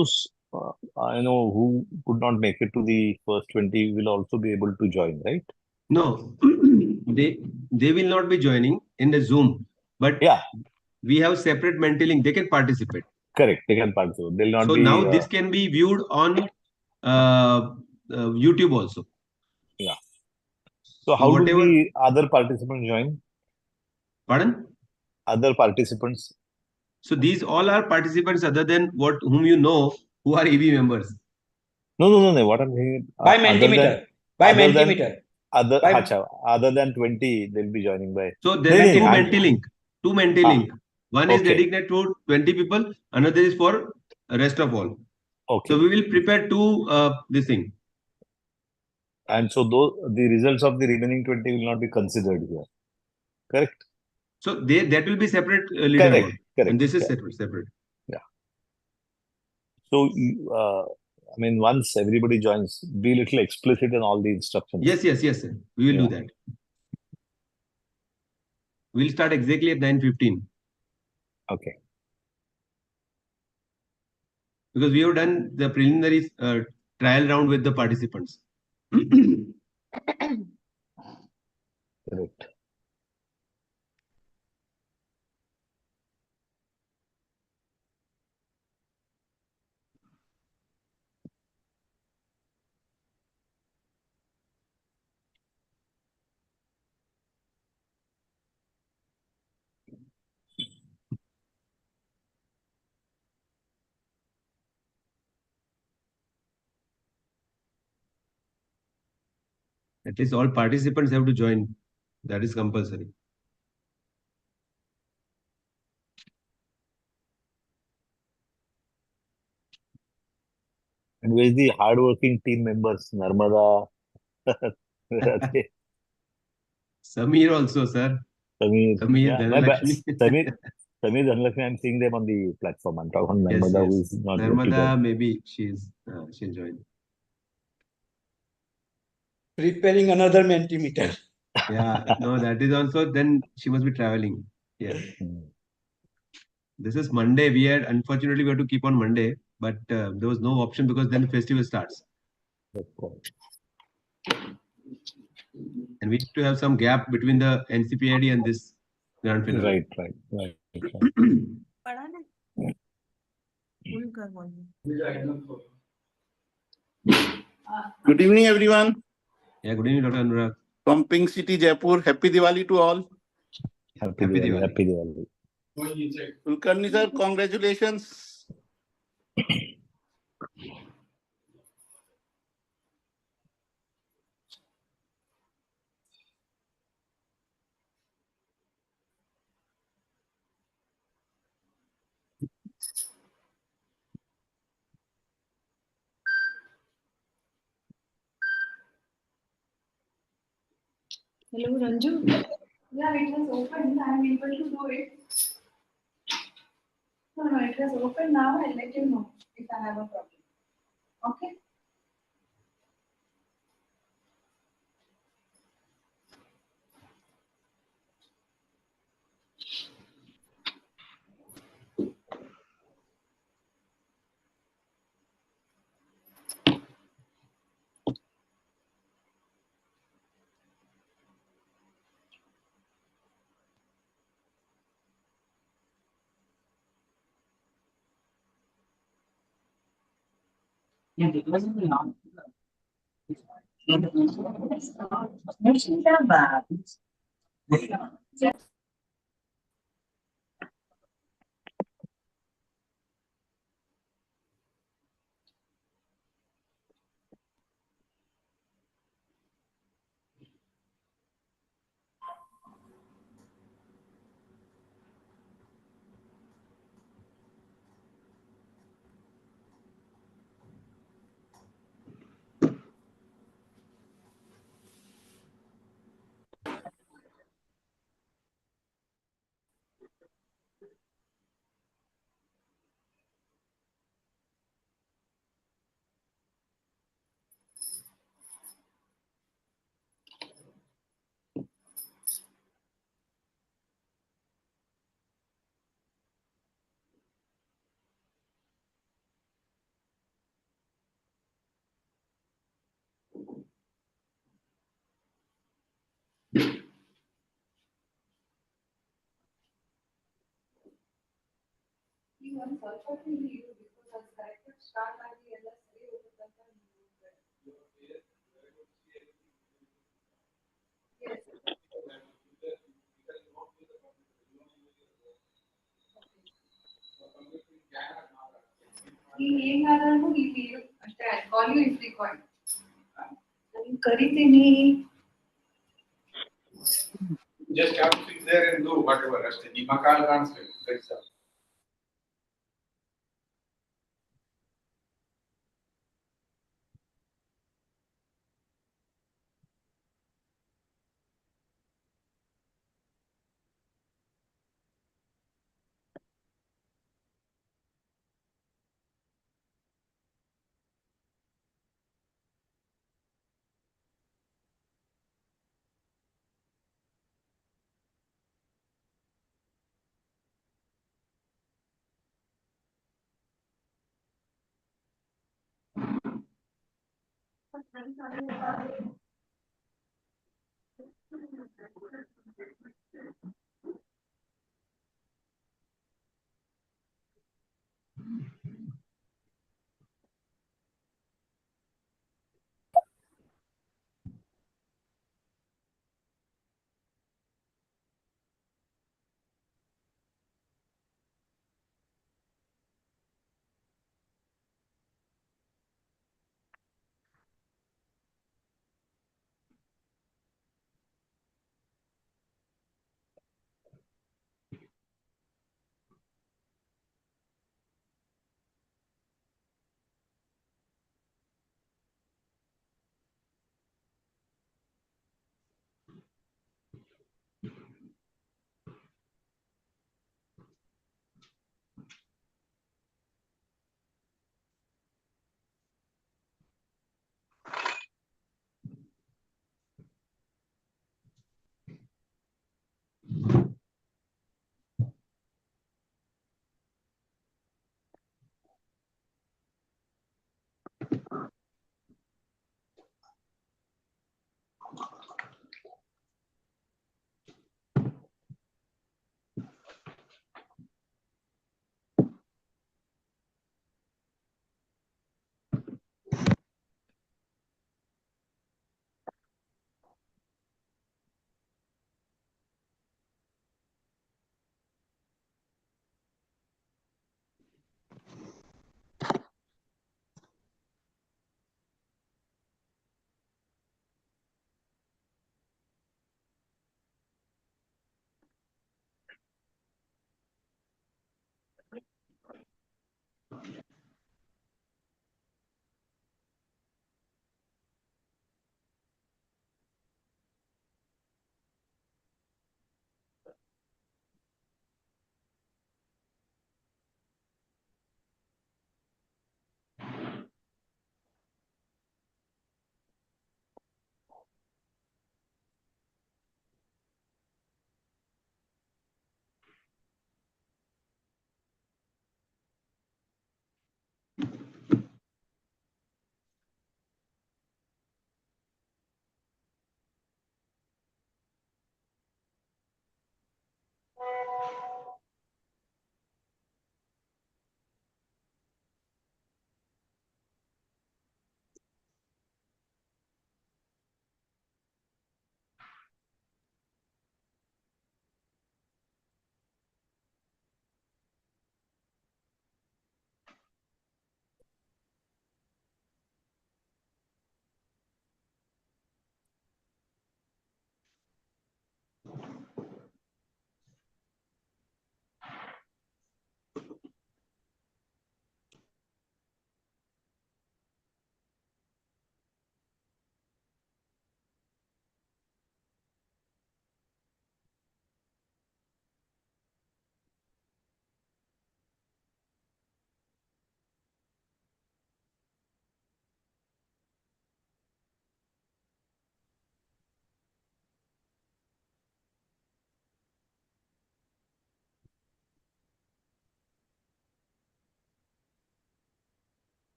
those I know who could not make it to the first 20 will also be able to join, right? No, they will not be joining in the Zoom, but Yeah, we have separate mental link. They can participate. correct. They can participate. They'll not So be. now this can be viewed on YouTube also. Yeah. So So how do whatever, the other participants join? pardon? Other participants? So these all are participants other than what whom you know who are EB members. No. What I'm saying, By Mentimeter. By other than Mentimeter. other, By acha, other than 20, they'll be joining by. So there are two I, mental link. Two mental ah, link. One is okay, dedicated to 20 people. Another is for rest of all. So okay. we will prepare two this thing. And so those the results of the remaining 20 will not be considered here. Correct? So that will be separate Correct, leaderboard, correct. and this is Yeah, separate. yeah. So, I mean, once everybody joins, be little explicit in all the instructions. Yes, sir. We will Yeah. do that. We'll start exactly at 9:15 Okay. because we have done the preliminary trial round with the participants. Correct. At least all participants have to join. That is compulsory. And where's the hardworking team members? Narmada, where are they? Samir also, sir. Samir, Samir, yeah, my bad. Dhanalakshmi. Samir Dhanlakshmi, I'm seeing them on the platform. I'm talking about Narmada, who is not yet to Narmada, join. maybe she'll join. preparing another Mentimeter. Yeah, no, that is also, then she must be traveling. Yeah. Hmm. This is Monday. Unfortunately, we had to keep on Monday, but there was no option because then festival starts. Of course. And we need to have some gap between the NCPID and this grand finale. Right. Good evening, everyone. Yeah, good evening, Dr. Anurag. From Pink City, Jaipur. Happy Diwali to all. Happy Happy Diwali. Diwali. Happy Diwali. Kulkarni sir, congratulations. Hello, Ranju. Yeah, it was open. I'm able to do it. No, it was open now. I'll let you know if I have a problem. Okay? ಈ ಒಂದು ಸ್ವಲ್ಪ ನೀವು because that's corrected start ಆಗಿ ಎಲ್ಲ ಸರಿ ಹೋಗುತ್ತೆ ಅಂತ Yes. ನೀನ್ ಹೆಂಗಾದ್ರೂ ಇಲ್ಲಿ ಇರು ಅಷ್ಟೇ I call you if required. ನಾನು ಕರಿತೀನಿ. Just have to sit there and do whatever. ಅಷ್ಟೇ ನಿಮ್ಮ ಕಾಲ್ ಕಾಣಿಸ್ಬೇಕು. That's all.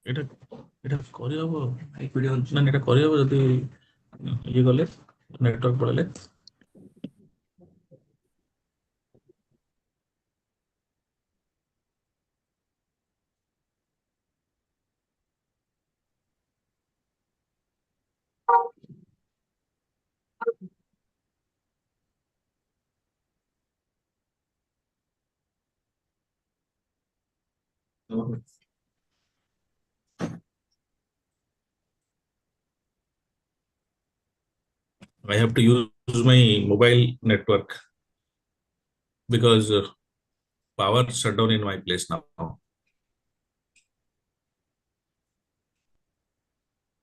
এটা এটা করে হবো এই ভিডিও না এটা করে হবো যদি ইয়ে করলে নেটওয়ার্ক পড়ালে I have to use my mobile network because power shut down in my place now.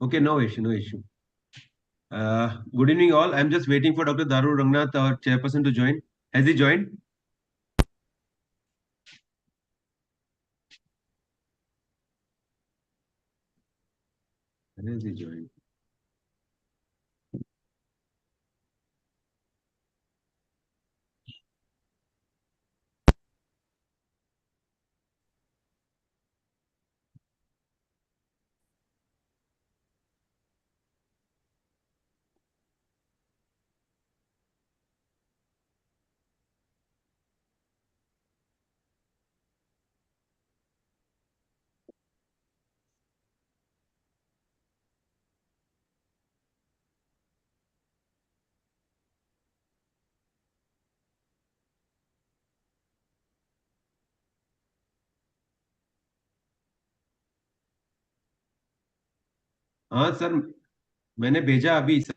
Okay, no issue, no issue. Good evening, all. I'm just waiting for Dr. Daru Rangnath, our chairperson, to join. Has he joined? When has he joined? हाँ sir, मैंने भेजा अभी sir.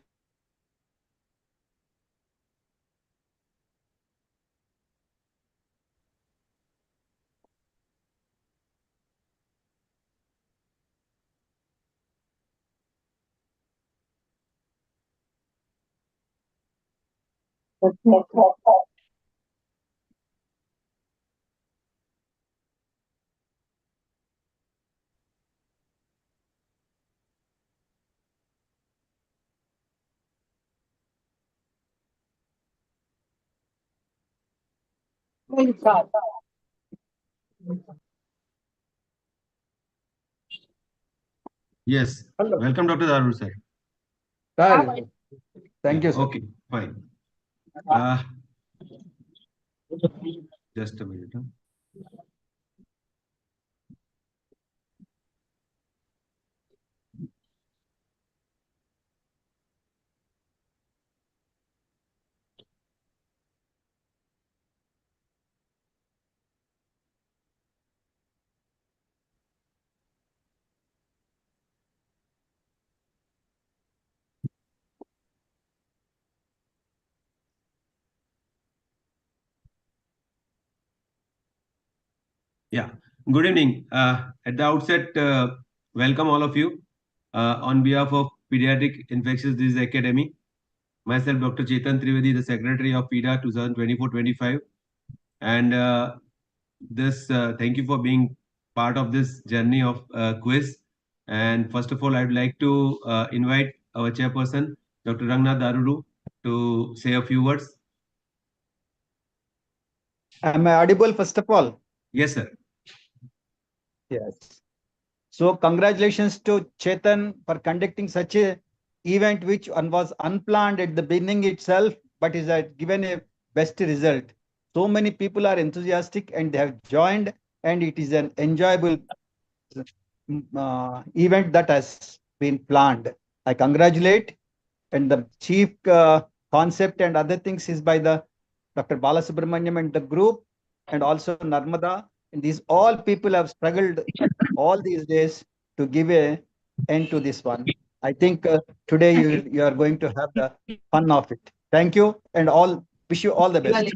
Yes. Hello. Welcome, Dr. Daru, sir. Sir, thank you, sir. Okay, fine. Uh, just a minute. Huh? Yeah. Good evening. At the outset, welcome all of you. On behalf of Pediatric Infectious Disease Academy, myself, Dr. Chetan Trivedi, the Secretary of Pida 2024-25. And thank you for being part of this journey of quiz. And first of all, I'd like to invite our chairperson, Dr. Rangnath Daruru, to say a few words. Am I audible first of all? Yes, sir. Yes. So congratulations to Chetan for conducting such a event which was unplanned at the beginning itself, but is given a best result. So many people are enthusiastic and they have joined, and it is an enjoyable event that has been planned. I congratulate, and the chief concept and other things is by the Dr. Balasubramaniam and the group, and also Narmada. And these all people have struggled all these days to give a end to this one. I think today you are going to have the fun of it. Thank you, and all wish you all the best.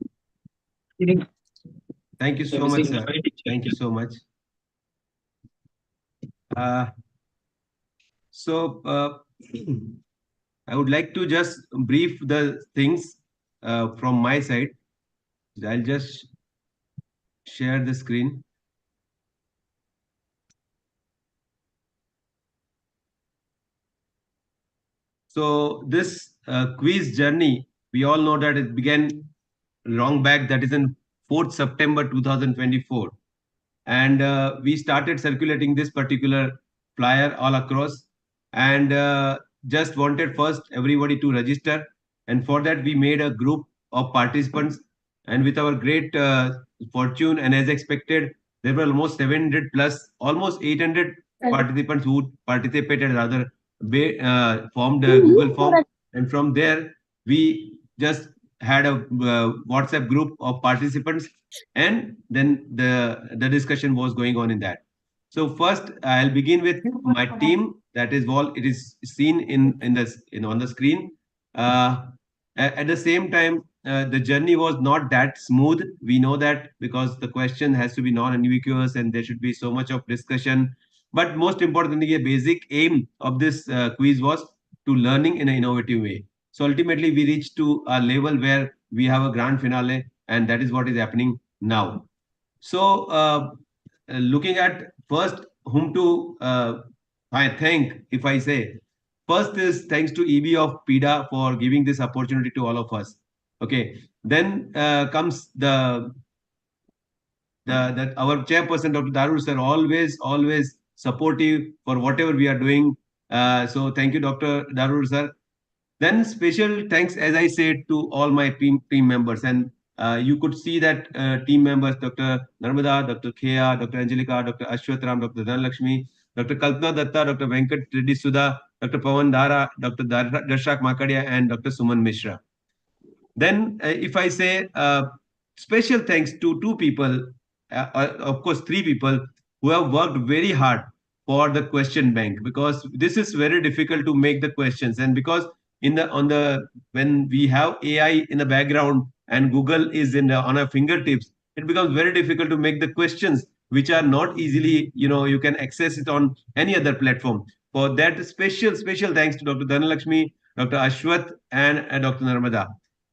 Thank you so much, sir. Thank you so much. So I would like to just brief the things from my side. I'll just share the screen. So this quiz journey, we all know that it began long back, that is in 4th September 2024. And we started circulating this particular flyer all across, and just wanted first everybody to register. And for that, we made a group of participants. And with our great fortune, and as expected, there were almost 700 plus, almost 800 participants who participated, rather, formed a Google form. And from there, we just had a WhatsApp group of participants, and then the discussion was going on in that. So first, I'll begin with my team. That is all. It is seen on the screen. At the same time, the journey was not that smooth. We know that, because the question has to be non-ambiguous and there should be so much of discussion. But most importantly, a basic aim of this quiz was to learning in an innovative way. So ultimately, we reached to a level where we have a grand finale, and that is what is happening now. So, looking at first whom to I thank, if I say, first is thanks to EB of Pida for giving this opportunity to all of us. Okay, then comes that our chairperson, Dr. Darul sir, always supportive for whatever we are doing. So thank you, Dr. Darul sir. Then special thanks, as I said, to all my team members. And you could see that team members, Dr. Narmada, Dr. Khea, Dr. Angelika, Dr. Ashwatram, Dr. Dhanalakshmi, Dr. Kalpana Datta, Dr. Venkat Reddy Sudha, Dr. Pawan Dara, Dr. Darshak Makadia, and Dr. Suman Mishra. Then, if I say special thanks to two people, of course, three people who have worked very hard for the question bank, because this is very difficult to make the questions. And because when we have AI in the background and Google is on our fingertips, it becomes very difficult to make the questions which are not easily, you can access it on any other platform. For that, special thanks to Dr. Dhanalakshmi, Dr. Ashwath, and Dr. Narmada.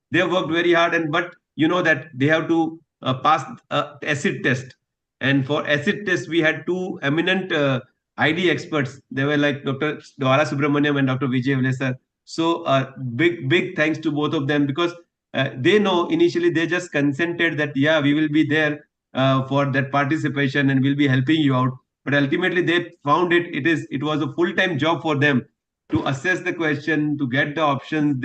They have worked very hard, and but you know that they have to pass acid test. And for acid test, we had two eminent ID experts. They were like Dr. Dwara Subramaniam and Dr. Vijay Vlesar. So big thanks to both of them, because they know initially they just consented that, yeah, we will be there for that participation and we'll be helping you out. But ultimately they found it was a full-time job for them to assess the question, to get the options,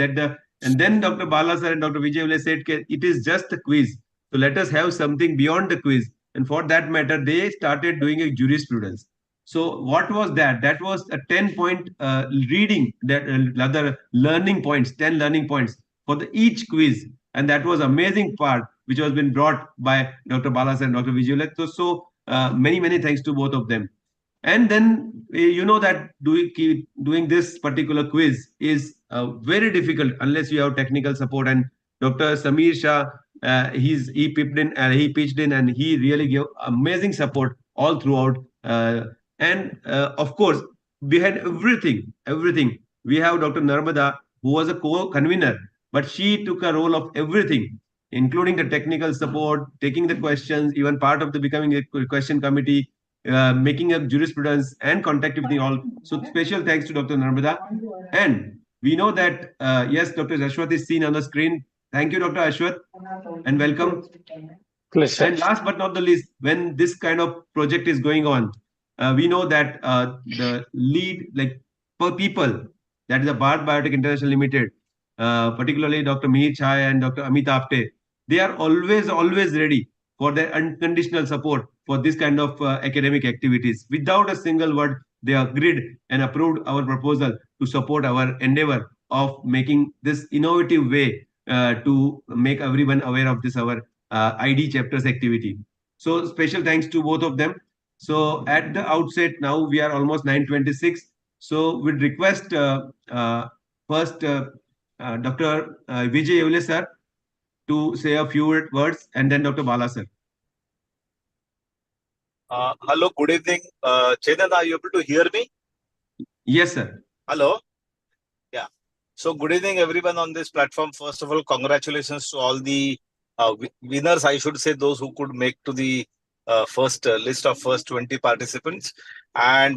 and then Dr. Bala sir and Dr. Vijay Vile said, it is just a quiz. So let us have something beyond the quiz. And for that matter, they started doing a jurisprudence. So what was that? That was a 10-point reading, that rather learning points, 10 learning points for each quiz. And that was amazing part, which was been brought by Dr. Bala sir and Dr. Vijay Vile. So many thanks to both of them. And then you know that doing this particular quiz is very difficult unless you have technical support. And Dr. Samir Shah, he pitched in, and he really gave amazing support all throughout. And of course, behind everything, we have Dr. Narmada, who was a co-convener, but she took a role of everything, including the technical support, taking the questions, even part of the becoming a question committee, making up jurisprudence and contacting all. So special thanks to Dr. Narmada. And we know that, yes, Dr. Ashwath is seen on the screen. Thank you, Dr. Ashwath, and welcome. Pleasure. And last but not the least, when this kind of project is going on, we know that the lead, like per people, that is a Bharat Biotech International Limited, particularly Dr. Mihir Chai and Dr. Amit Apte, they are always ready for their unconditional support for this kind of academic activities. Without a single word, they agreed and approved our proposal to support our endeavor of making this innovative way to make everyone aware of this our ID chapters activity. So special thanks to both of them. So at the outset, now we are almost 9:26. So we'd request first Dr. Vijay Evle sir to say a few words, and then Dr. Bala sir. Hello, good evening. Chetan, are you able to hear me? Yes, sir. Hello? Yeah. So good evening, everyone on this platform. First of all, congratulations to all the winners. I should say those who could make to the first list of first 20 participants. And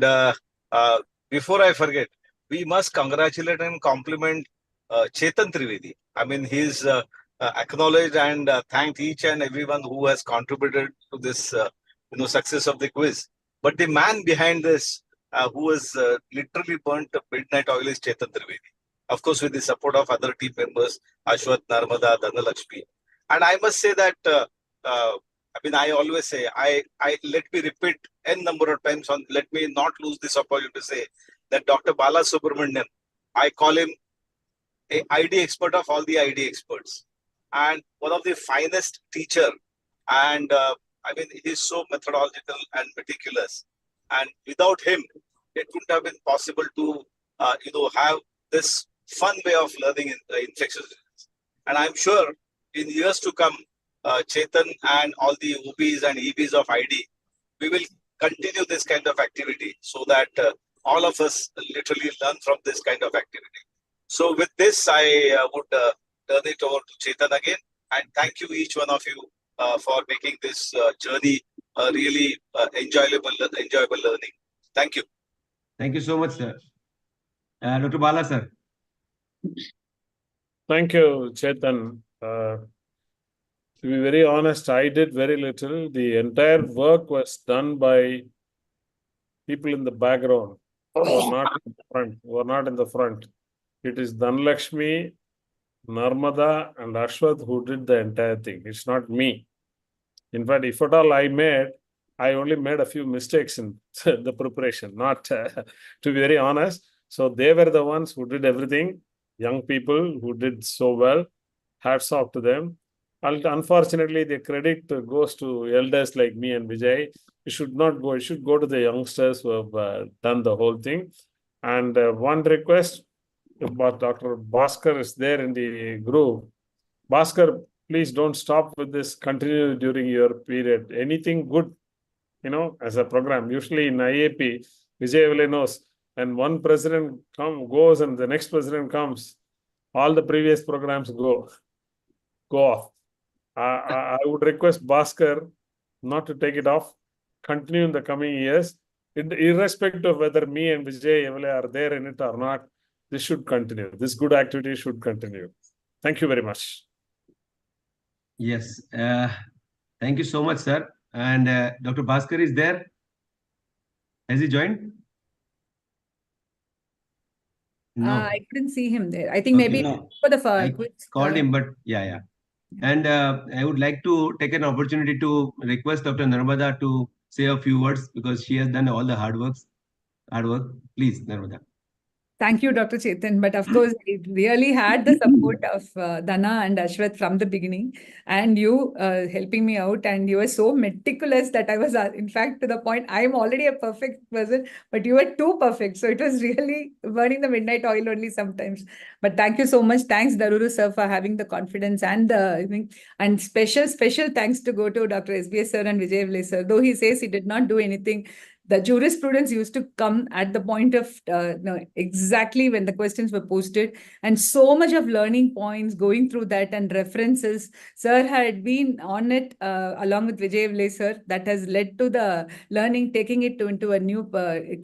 before I forget, we must congratulate and compliment Chetan Trivedi. I mean, he's acknowledged and thanked each and everyone who has contributed to this, success of the quiz. But the man behind this, who has literally burnt the midnight oil, is Chetan Trivedi. Of course, with the support of other team members, Ashwath, Narmada, Dhanalakshmi. And I must say that, I always say, let me repeat n number of times let me not lose this opportunity to say that Dr. Bala Subramanian, I call him a ID expert of all the ID experts and one of the finest teacher. And he's so methodological and meticulous. And without him, it wouldn't have been possible to, have this fun way of learning in infectious diseases. And I'm sure in years to come, Chetan and all the OBs and EBs of ID, we will continue this kind of activity so that all of us literally learn from this kind of activity. So with this, I would turn it over to Chetan again. And thank you, each one of you, for making this journey really enjoyable learning. Thank you. Thank you so much, sir. Dr. Bala, sir. Thank you, Chetan. To be very honest, I did very little. The entire work was done by people in the background who are not in the front. It is Dhanalakshmi, Narmada, and Ashwath who did the entire thing. It's not me. In fact, if at all I only made a few mistakes in the preparation, not to be very honest. So they were the ones who did everything. Young people who did so well. Hats off to them. Unfortunately, the credit goes to elders like me and Vijay. It should not go. It should go to the youngsters who have done the whole thing. And one request, about Dr. Bhaskar is there in the group. Bhaskar, please don't stop with this. Continue during your period. Anything good, as a program. Usually in IAP, Vijay knows, and one president goes and the next president comes, all the previous programs go off. I would request Bhaskar not to take it off. Continue in the coming years. Irrespective of whether me and Vijay are there in it or not, this should continue. This good activity should continue. Thank you very much. Yes. Thank you so much, sir. And Dr. Bhaskar is there. Has he joined? No. I couldn't see him there. I think maybe for the I called him, but yeah. And I would like to take an opportunity to request Dr. Narmada to say a few words because she has done all the hard work. Please, Narmada. Thank you, Dr. Chetan. But of course, it really had the support of Dana and Ashwath from the beginning, and you helping me out. And you were so meticulous that I was, in fact, to the point, I'm already a perfect person, but you were too perfect. So it was really burning the midnight oil only sometimes. But thank you so much. Thanks, Daruru sir, for having the confidence and special thanks to go to Dr. SBS sir and Vijay sir. Though he says he did not do anything, the jurisprudence used to come at the point of exactly when the questions were posted, and so much of learning points going through that and references. Sir had been on it along with Vijay sir. That has led to the learning, taking it into a new,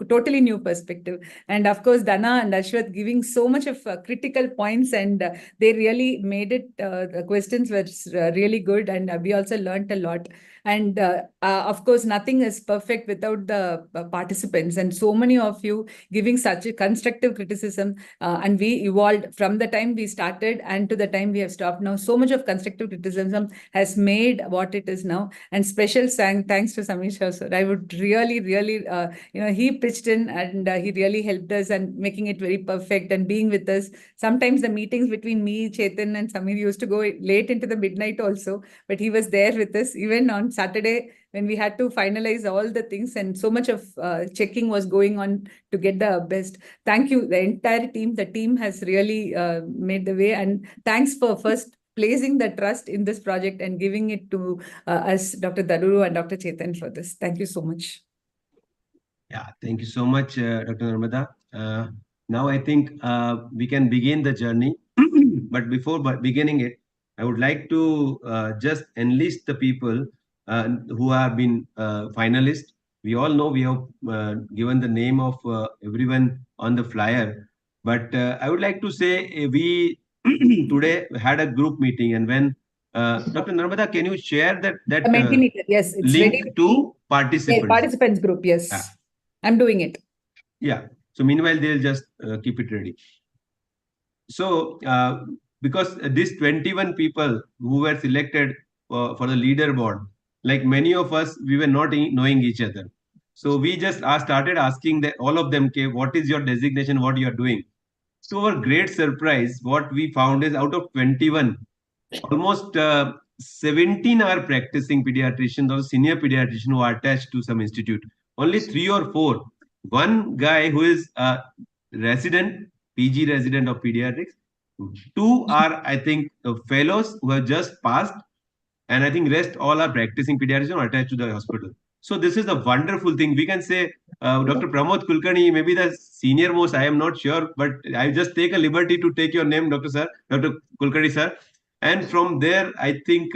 totally new perspective. And of course, Dana and Ashwath giving so much of critical points, and they really made it. The questions were really good, and we also learned a lot. And of course, nothing is perfect without the participants, and so many of you giving such a constructive criticism, and we evolved from the time we started and to the time we have stopped now. So much of constructive criticism has made what it is now. And special thanks to Samisha sir. I would really he pitched in, and he really helped us and making it very perfect and being with us. Sometimes the meetings between me, Chetan and Samir used to go late into the midnight also, but he was there with us even on Saturday when we had to finalize all the things, and so much of checking was going on to get the best. Thank you, the entire team. The team has really made the way, and thanks for first placing the trust in this project and giving it to us, Dr. Daruru and Dr. Chetan, for this. Thank you so much. Yeah, thank you so much, Dr. Narmada. Now I think we can begin the journey. But before beginning it, I would like to just enlist the people who have been finalists. We all know we have given the name of everyone on the flyer, but I would like to say we today had a group meeting, and when Dr. Narmada, can you share that The Mentimeter, yes, it's ready link to participants? participants group, yes. I'm doing it. Yeah. So meanwhile, they'll just keep it ready. So because these 21 people who were selected for the leaderboard, like many of us, we were not knowing each other. So we just started asking all of them, okay, what is your designation, what you are doing? To our great surprise, what we found is out of 21, almost 17 are practicing pediatricians or senior pediatricians who are attached to some institute. Only 3 or 4. One guy who is a resident, PG resident of pediatrics. 2 are, I think, fellows who have just passed. And I think rest all are practicing pediatricians or attached to the hospital. So this is a wonderful thing. We can say Dr. Pramod Kulkarni, maybe the senior most, I am not sure, but I just take a liberty to take your name, Dr. Kulkarni sir. And from there, I think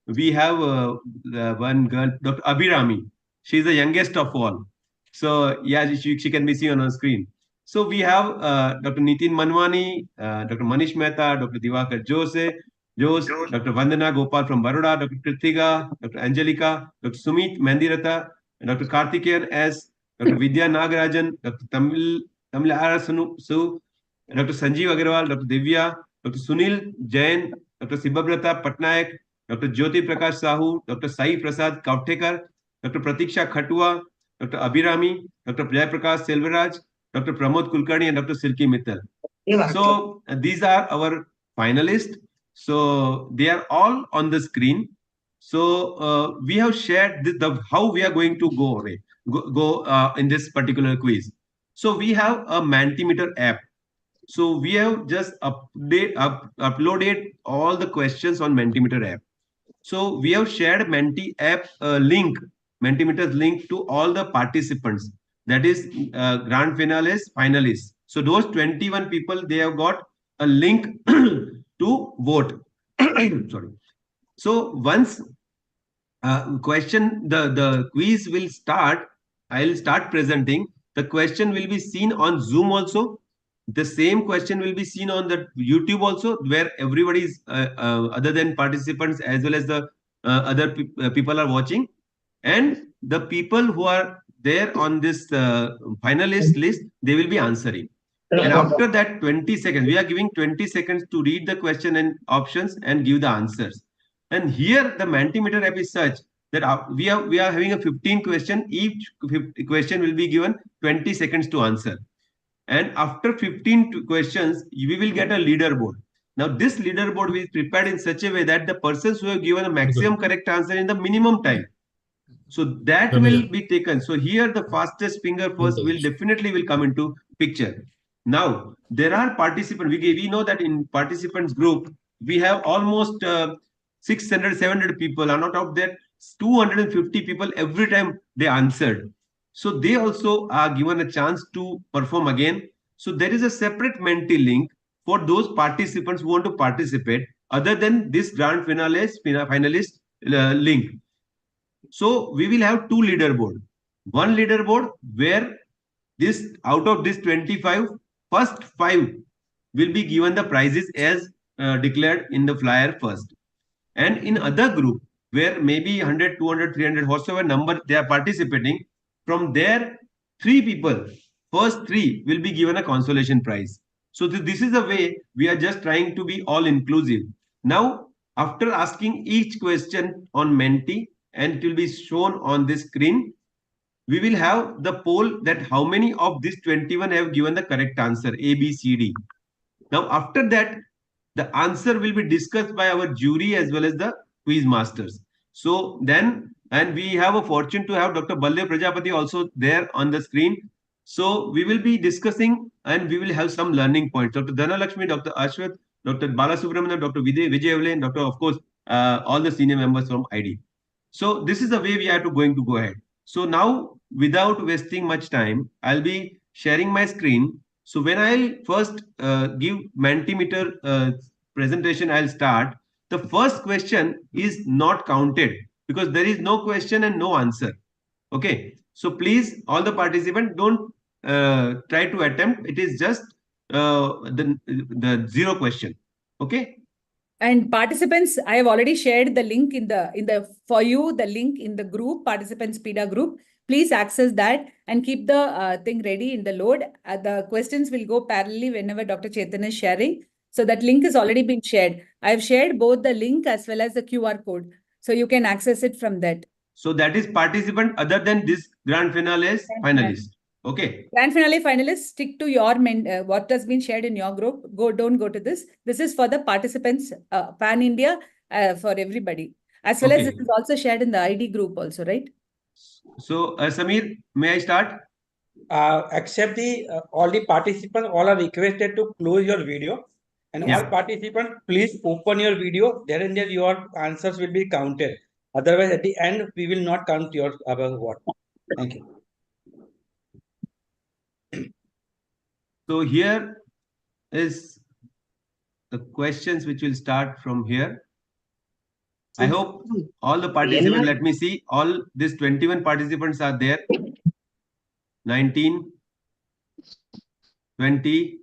we have one girl, Dr. Abhirami. She is the youngest of all. So yeah, she can be seen on our screen. So we have Dr. Nitin Manwani, Dr. Manish Mehta, Dr. Divakar Jose, Dr. Vandana Gopal from Baroda, Dr. Kritiga, Dr. Angelica, Dr. Sumit Mandirata, Dr. Karthikeyan S, Dr. Vidya Nagarajan, Dr. Tamil Su, Dr. Sanjeev Agarwal, Dr. Divya, Dr. Sunil Jain, Dr. Sibabrata Patnaik, Dr. Jyoti Prakash Sahu, Dr. Sai Prasad Kautekar, Dr. Pratiksha Khatua, Dr. Abhirami, Dr. Jayaprakash Selvaraj, Dr. Pramod Kulkarni, and Dr. Silki Mittal. So these are our finalists. So they are all on the screen. So we have shared how we are going to go in this particular quiz. So we have a Mentimeter app. So we have just uploaded all the questions on Mentimeter app. So we have shared Menti app link, Mentimeter's link to all the participants. That is grand finalists. So those 21 people, they have got a link to vote. Sorry. So once the quiz will start, I'll start presenting. The question will be seen on Zoom also. The same question will be seen on the YouTube also, where everybody is other than participants as well as the other people are watching. And the people who are there on this finalist list, they will be answering. And after that 20 seconds, we are giving 20 seconds to read the question and options and give the answers. And here the Mentimeter app is such that we are having a 15 question. Each question will be given 20 seconds to answer. And after 15 questions, we will get a leaderboard. Now, this leaderboard is prepared in such a way that the persons who have given a maximum correct answer in the minimum time. So that will be taken. So here the fastest finger first will definitely come into picture. Now, there are participants. We know that in participants group, we have almost 600, 700 people. And out of that, 250 people every time they answered. So they also are given a chance to perform again. So there is a separate Menti link for those participants who want to participate other than this grand finalist link. So we will have 2 leaderboard. One leaderboard where out of this 25, first 5 will be given the prizes as declared in the flyer first. And in other group where maybe 100, 200, 300, whatsoever number they are participating, from there 3 people, first 3 will be given a consolation prize. So this is the way we are just trying to be all inclusive. Now, after asking each question on Menti, and it will be shown on this screen, we will have the poll that how many of these 21 have given the correct answer, A, B, C, D. Now, after that, the answer will be discussed by our jury as well as the quiz masters. So then, and we have a fortune to have Dr. Baldev Prajapati also there on the screen. So we will be discussing and we will have some learning points. Dr. Dhanalakshmi, Dr. Ashwath, Dr. Balasubramanian, Dr. Vijay Evle, and Dr. of course, all the senior members from ID. So this is the way we are going to go ahead. So now, without wasting much time, I'll be sharing my screen. So when I'll first give Mentimeter presentation, I'll start. The first question is not counted because there is no question and no answer. Okay. So please, all the participants, don't try to attempt. It is just the zero question. Okay. And participants, I have already shared the link in the for you, the link in the group, participants Pida group. Please access that and keep the thing ready in the load. The questions will go parallelly whenever Dr. Chetan is sharing. So that link has already been shared. I have shared both the link as well as the QR code. So you can access it from that. So that is participant other than this grand finalist, finalist. Okay. Grand finale finalists, stick to your what has been shared in your group. Don't go to this. This is for the participants, pan India, for everybody. As well as it is also shared in the ID group also, right? So Samir, may I start? Except all the participants, all are requested to close your video. And all participants, please open your video. There and there your answers will be counted. Otherwise, at the end, we will not count your what. Thank you. So here is the questions which will start from here. I hope all the participants, let me see, all these 21 participants are there. 19, 20.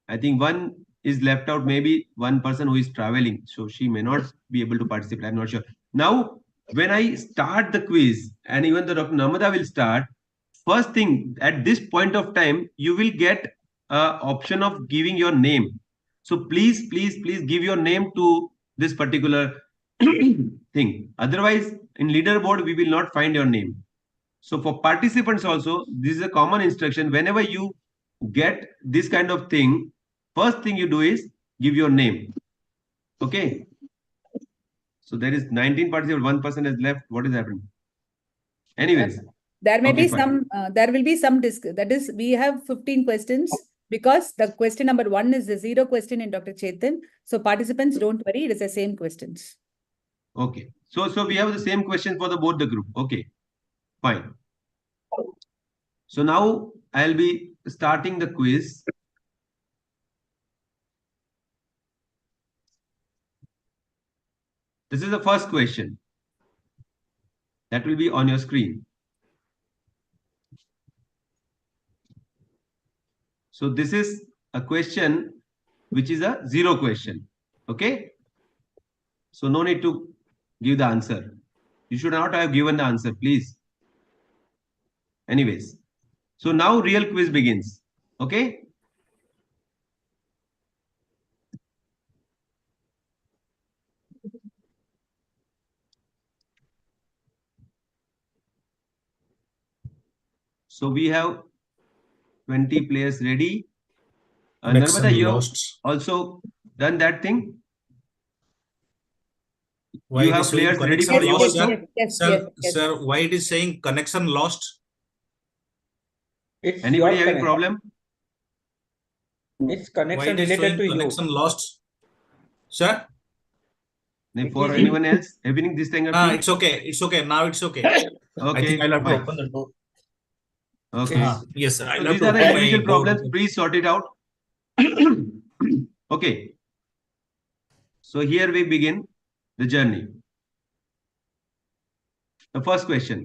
I think one is left out, maybe one person who is traveling. So she may not be able to participate. I'm not sure. Now, when I start the quiz, and even the Dr. Namada will start, first thing at this point of time, you will get an option of giving your name. So please give your name to this particular thing. Otherwise, in leaderboard, we will not find your name. So for participants also, this is a common instruction. Whenever you get this kind of thing, first thing you do is give your name. Okay. So there is 19 participants, one person is left. What is happening? Anyways. There may be some, there will be some that is, we have 15 questions because the question number 1 is the zero question in Dr. Chetan. So participants, don't worry, it is the same questions. Okay. So we have the same question for both the group. Okay. Fine. So now I'll be starting the quiz. This is the first question. That will be on your screen. So this is a question which is a zero question. Okay. So no need to give the answer. You should not have given the answer, please. Anyways. So now real quiz begins. Okay. So we have 20 players ready. Narmada, you have also done that thing? Why you have players ready for you also? Sir, why it is saying connection lost? Anybody having problem? It's connection related to you. Connection lost, sir. For anyone else happening this thing? It's okay. It's okay. Now it's okay. Okay. I think I'll have to open the door. Okay. Yes, sir. So these are the individual problems. Please sort it out. Okay. So here we begin the journey. The first question.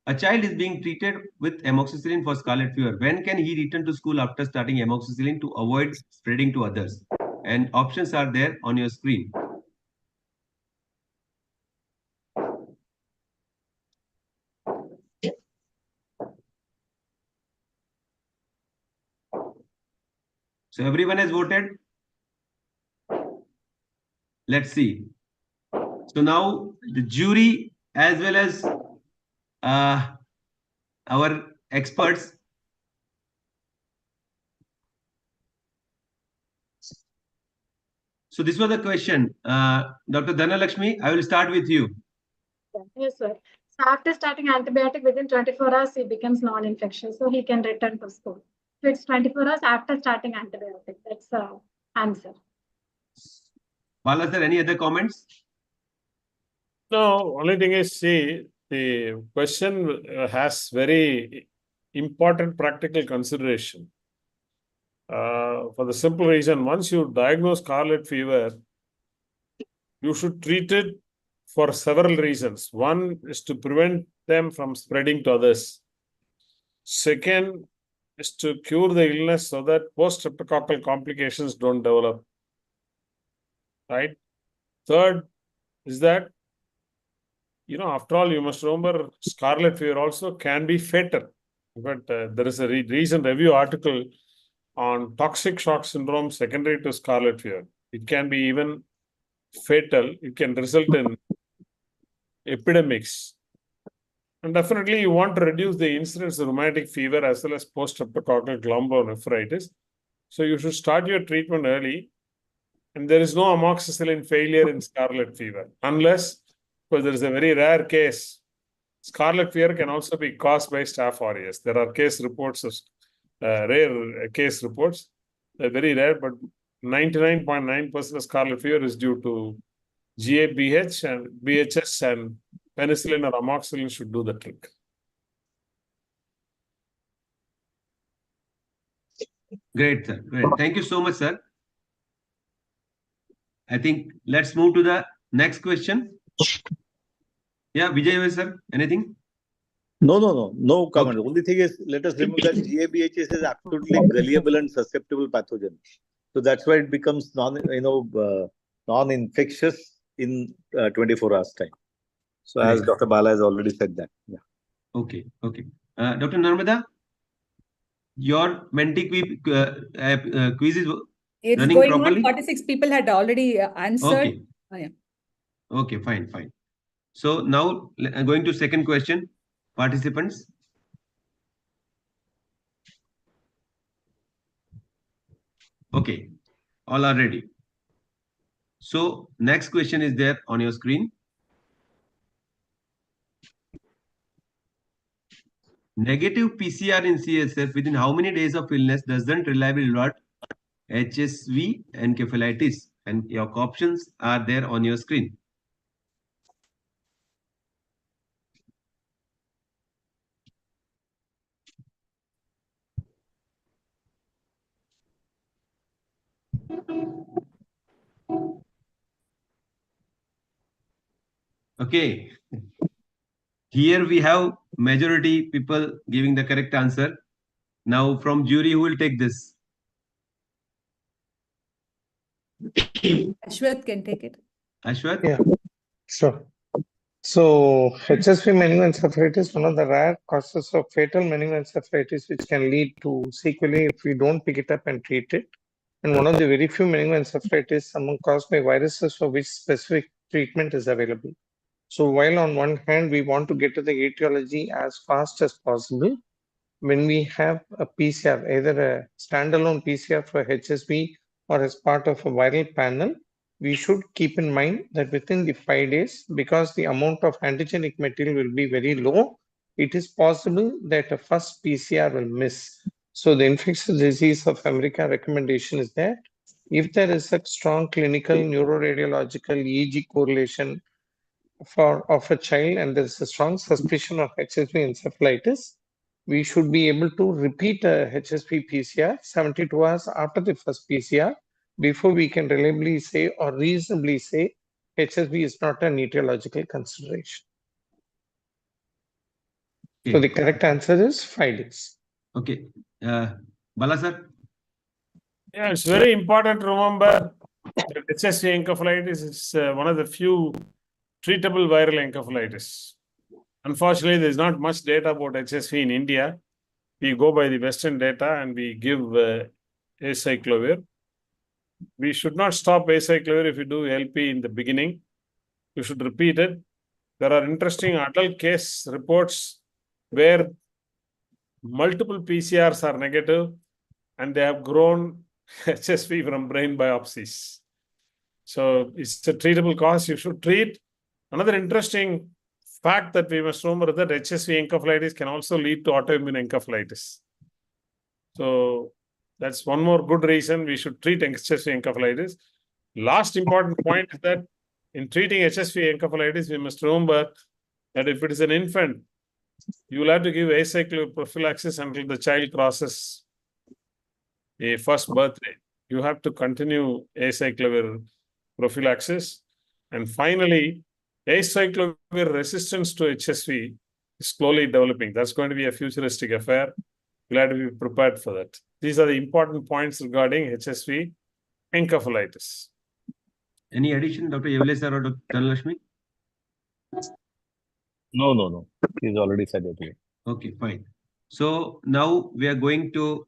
A child is being treated with amoxicillin for scarlet fever. When can he return to school after starting amoxicillin to avoid spreading to others? And options are there on your screen. So everyone has voted. Let's see. So now the jury as well as our experts. So this was the question. Dr. Dhanalakshmi, I will start with you. Yes, sir. So after starting antibiotic within 24 hours, he becomes non-infectious. So he can return to school. So it's 24 hours after starting antibiotic. That's the answer. Bala sir, any other comments? No, only thing is, see, The question has very important practical consideration. For the simple reason, once you diagnose scarlet fever, you should treat it for several reasons. One is to prevent them from spreading to others. Second is to cure the illness so that post-streptococcal complications don't develop. Right? Third is that, after all, you must remember scarlet fever also can be fatal. But there is a recent review article on toxic shock syndrome secondary to scarlet fever. It can be even fatal. It can result in epidemics. And definitely you want to reduce the incidence of rheumatic fever as well as post-streptococcal glomerulonephritis. So you should start your treatment early. And there is no amoxicillin failure in scarlet fever, unless, because there is a very rare case. Scarlet fever can also be caused by Staph aureus. There are case reports of rare case reports. They're very rare, but 99.9% of scarlet fever is due to GABH and BHS, and penicillin or amoxicillin should do the trick. Great, sir. Great. Thank you so much, sir. I think let's move to the next question. Yeah, Vijay, sir, anything? No comment. Only thing is, let us remember that GABHS is absolutely gullible and susceptible pathogen. So that's why it becomes non-infectious in 24 hours time. So as Dr. Bala has already said that. Yeah. Okay. Dr. Narmada, your Menti quiz is It's running going properly? on. 46 people had already answered. Okay. Yeah. Okay, fine. So now going to second question. Participants. Okay, all are ready. So next question is there on your screen. Negative PCR in CSF within how many days of illness doesn't reliably revert HSV encephalitis? And your options are there on your screen. Okay. Here we have majority people giving the correct answer. Now from jury, who will take this? Ashwath can take it. Ashwath? Yeah, sure. So HSV meningoencephalitis is one of the rare causes of fatal meningoencephalitis, which can lead to sequelae if we don't pick it up and treat it. And one of the very few meningoencephalitis among caused by viruses for which specific treatment is available. So while on one hand, we want to get to the etiology as fast as possible, when we have a PCR, either a standalone PCR for HSV or as part of a viral panel, we should keep in mind that within the 5 days, because the amount of antigenic material will be very low, it is possible that a first PCR will miss. So the infectious disease of America recommendation is that if there is a strong clinical neuroradiological EEG correlation of a child and there is a strong suspicion of HSV encephalitis, we should be able to repeat a HSV PCR 72 hours after the first PCR before we can reliably say or reasonably say HSV is not an etiological consideration. Okay. So the correct answer is 5 days. Okay. Bala sir? Yeah, it's very important to remember that HSV encephalitis is one of the few treatable viral encephalitis. Unfortunately, there's not much data about HSV in India. We go by the Western data and we give acyclovir. We should not stop acyclovir if you do LP in the beginning. You should repeat it. There are interesting adult case reports where multiple PCRs are negative and they have grown HSV from brain biopsies. So it's a treatable cause. You should treat. Another interesting fact that we must remember that HSV encephalitis can also lead to autoimmune encephalitis. So that's one more good reason we should treat HSV encephalitis. Last important point is that in treating HSV encephalitis, we must remember that if it is an infant, you will have to give acyclovir prophylaxis until the child crosses a first birthday. You have to continue acyclovir prophylaxis. And finally, acyclovir resistance to HSV is slowly developing. That's going to be a futuristic affair. We'll have to be prepared for that. These are the important points regarding HSV encephalitis. Any addition, Dr. Yevle sir or Dr. Dhanalakshmi? No. He's already said it. Okay, fine. So now we are going to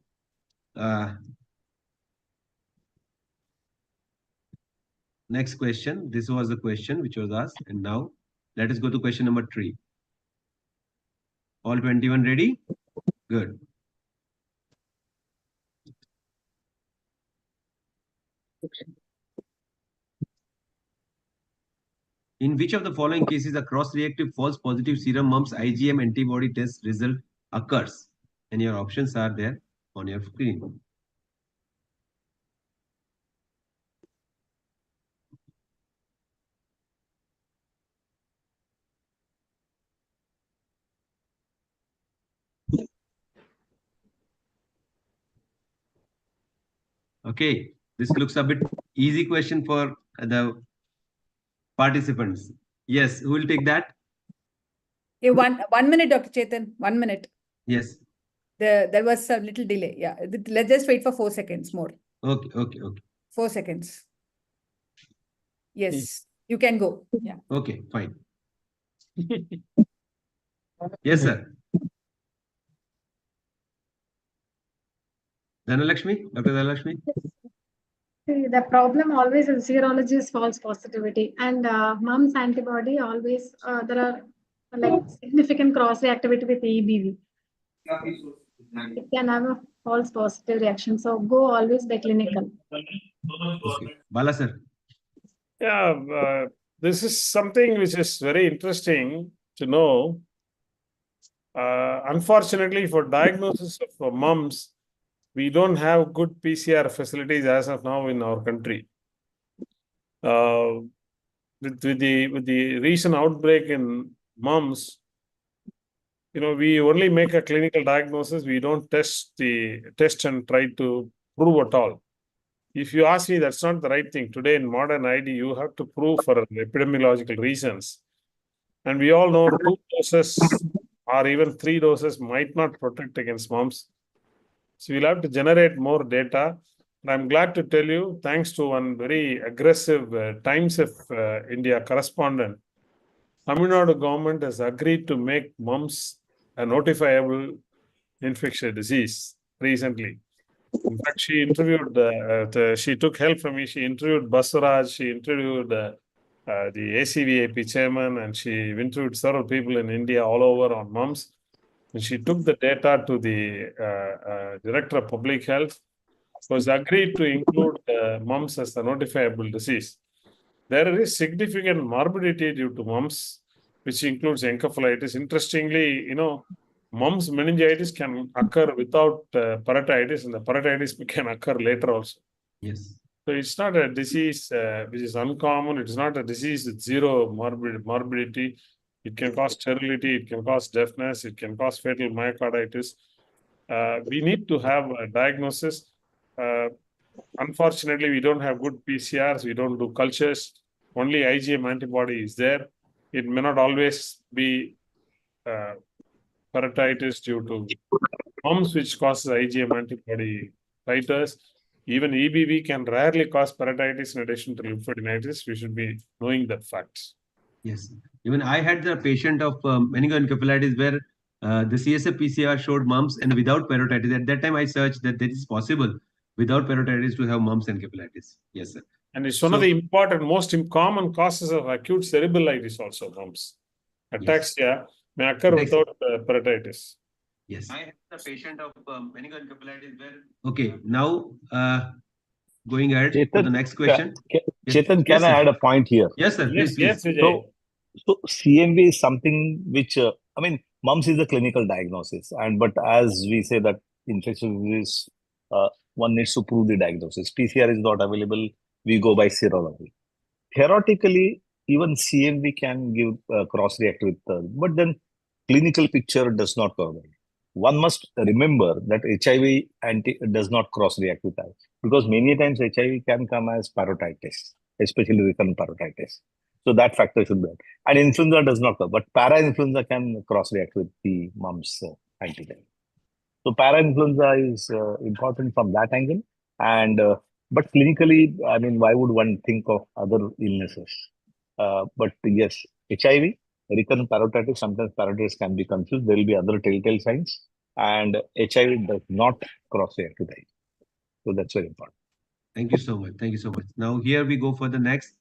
next question. This was the question which was asked, and now let us go to question number 3. All 21 ready? Good. In which of the following cases a cross-reactive false positive serum mumps IgM antibody test result occurs? And your options are there on your screen. Okay, this looks a bit easy question for the participants. Yes, who will take that? Yeah, one minute, Dr. Chetan. 1 minute. Yes. There was a little delay. Yeah, let's just wait for 4 seconds more. Okay. 4 seconds. Yes, you can go. Yeah. Okay, fine. Yes, sir. Dhanalakshmi, Dr. Dhanalakshmi. See, the problem always in serology is false positivity, and mum's antibody always there are like significant cross reactivity with EBV. It can have a false positive reaction. So go always by clinical. Okay. Bala sir. Yeah, this is something which is very interesting to know. Unfortunately, for diagnosis of mumps, we don't have good PCR facilities as of now in our country. With the recent outbreak in mumps, we only make a clinical diagnosis. We don't test and try to prove at all. If you ask me, that's not the right thing. Today in modern ID, you have to prove for epidemiological reasons. And we all know 2 doses or even 3 doses might not protect against mumps. So we'll have to generate more data. And I'm glad to tell you, thanks to one very aggressive Times of India correspondent, Tamil Nadu government has agreed to make mumps a notifiable infectious disease recently. In fact, she interviewed, she took help from me. She interviewed Basuraj, she interviewed the ACVAP chairman, and she interviewed several people in India all over on mumps. And she took the data to the Director of Public Health, who has agreed to include mumps as a notifiable disease. There is significant morbidity due to mumps, which includes encephalitis. Interestingly, mumps meningitis can occur without parotitis, and the parotitis can occur later also. Yes. So it's not a disease which is uncommon. It is not a disease with zero morbidity. It can cause sterility. It can cause deafness. It can cause fatal myocarditis. We need to have a diagnosis. Unfortunately, we don't have good PCRs. We don't do cultures. Only IgM antibody is there. It may not always be parotitis due to mumps, which causes IgM antibody titers. Even EBV can rarely cause parotitis in addition to lymphadenitis. We should be knowing that fact. Yes. Even I had the patient of meningoencephalitis where the CSF PCR showed mumps and without parotitis. At that time, I searched that it is possible without parotitis to have mumps and encephalitis. Yes, sir. And it's one of the important, most common causes of acute cerebralitis also, mumps. Ataxia may occur without parotitis. Yes. I had the patient of meningoencephalitis where... Okay, now going ahead to the next question. Chetan, can I add a point here? Yes, sir. Please. Yes, Vijay. So CMV is something which, mumps is a clinical diagnosis. But as we say that infectious disease, one needs to prove the diagnosis. PCR is not available. We go by serology. Theoretically, even CMV can give cross-react with, but then clinical picture does not cover it. One must remember that HIV does not cross-react with that, because many times HIV can come as parotitis, especially recurrent parotitis. So that factor should be there. And influenza does not cover, but para-influenza can cross-react with the mumps antigen. So para-influenza is important from that angle. And but clinically, I mean, why would one think of other illnesses? But yes, HIV, recurrent parotitis, sometimes parotitis can be confused. There will be other telltale signs, and HIV does not cross-react with HIV. So that's very important. Thank you so much. Thank you so much. Now here we go for the next.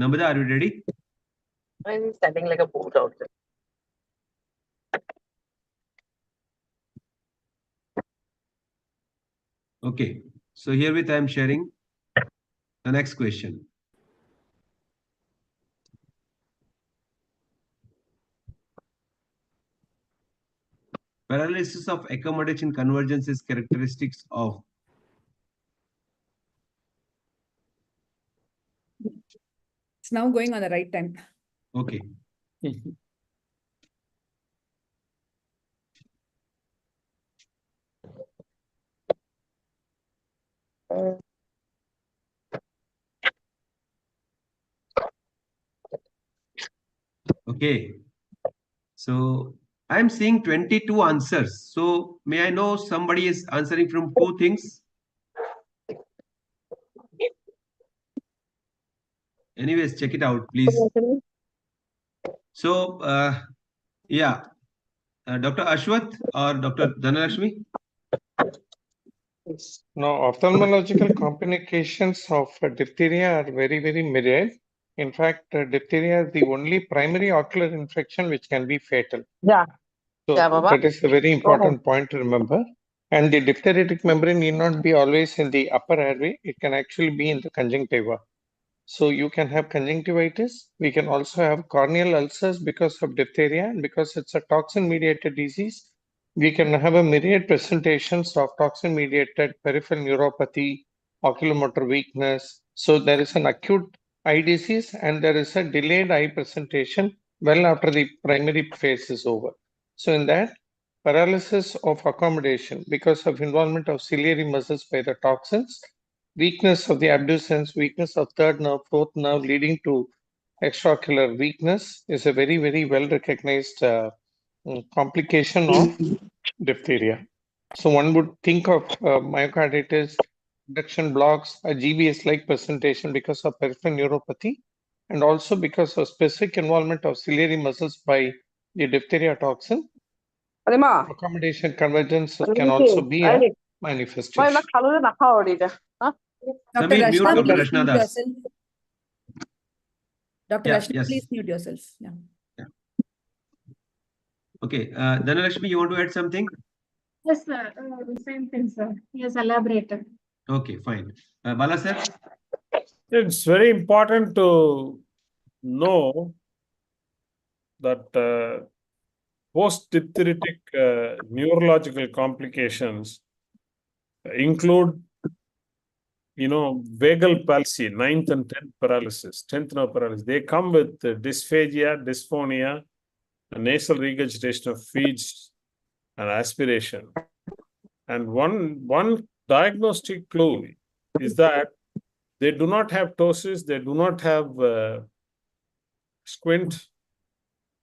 Namrata, are you ready? I'm standing like a boat out there. Okay. So herewith I am sharing the next question. Paralysis of accommodation convergence is characteristics of. It's now going on the right time. Okay. Okay. So I'm seeing 22 answers. So may I know somebody is answering from two things? Anyways, check it out, please. So, yeah, Dr. Ashwath or Dr. Dhanalakshmi? Now, ophthalmological complications of diphtheria are very, very myriad. In fact, diphtheria is the only primary ocular infection which can be fatal. Yeah. So Yeah, Baba. that is a very Go ahead. important point to remember. And the diphtheritic membrane need not be always in the upper airway. It can actually be in the conjunctiva. So you can have conjunctivitis. We can also have corneal ulcers because of diphtheria, and because it's a toxin-mediated disease. We can have a myriad presentations of toxin-mediated peripheral neuropathy, oculomotor weakness. So there is an acute eye disease and there is a delayed eye presentation well after the primary phase is over. So in that, paralysis of accommodation because of involvement of ciliary muscles by the toxins, weakness of the abducens, weakness of third nerve, fourth nerve, leading to extraocular weakness is a very, very well recognized complication of diphtheria. So one would think of myocarditis, conduction blocks, a GBS-like presentation because of peripheral neuropathy, and also because of specific involvement of ciliary muscles by the diphtheria toxin. Accommodation convergence can also be a manifestation. Dr. Samir, mute Rashna, Dr. please Rashna mute Das. yourself. Dr. Yeah, Rashna, yes. please mute yourself. Yeah. Okay, Dhanalakshmi, you want to add something? Yes, sir. Same thing, sir. Yes, elaborated. Okay, fine. Bala sir? It's very important to know that post-diphtheritic neurological complications include, vagal palsy, 9th and 10th paralysis, 10th nerve paralysis. They come with dysphagia, dysphonia, nasal regurgitation of feeds and aspiration. And one diagnostic clue is that they do not have ptosis, they do not have squint,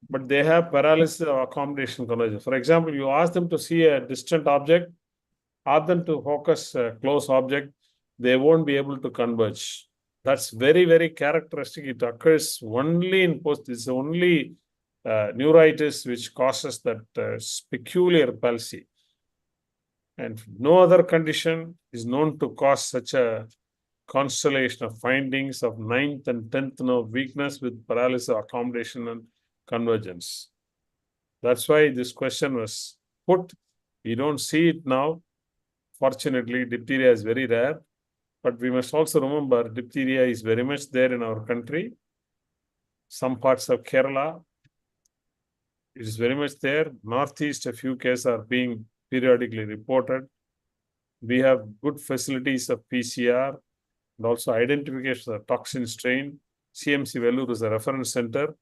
but they have paralysis of accommodation convergence. For example, you ask them to see a distant object, ask them to focus a close object, they won't be able to converge. That's very, very characteristic. It occurs only in post. It's only neuritis which causes that peculiar palsy. And no other condition is known to cause such a constellation of findings of 9th and 10th nerve weakness with paralysis of accommodation and convergence. That's why this question was put. We don't see it now. Fortunately, diphtheria is very rare. But we must also remember diphtheria is very much there in our country. Some parts of Kerala, it is very much there. Northeast, a few cases are being periodically reported. We have good facilities of PCR and also identification of toxin strain. CMC Vellore is a reference center.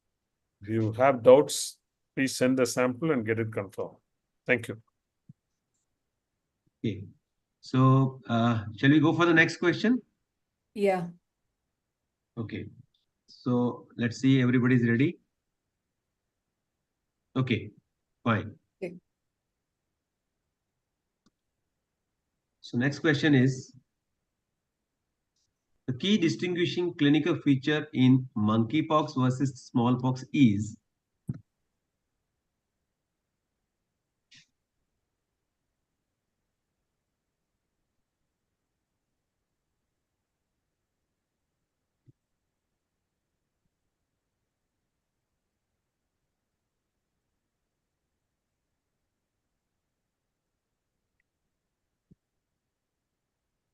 If you have doubts, please send the sample and get it confirmed. Thank you. Okay. So, shall we go for the next question? Yeah. Okay. So, let's see, everybody's ready. Okay, fine. Okay. So, next question is, the key distinguishing clinical feature in monkeypox versus smallpox is?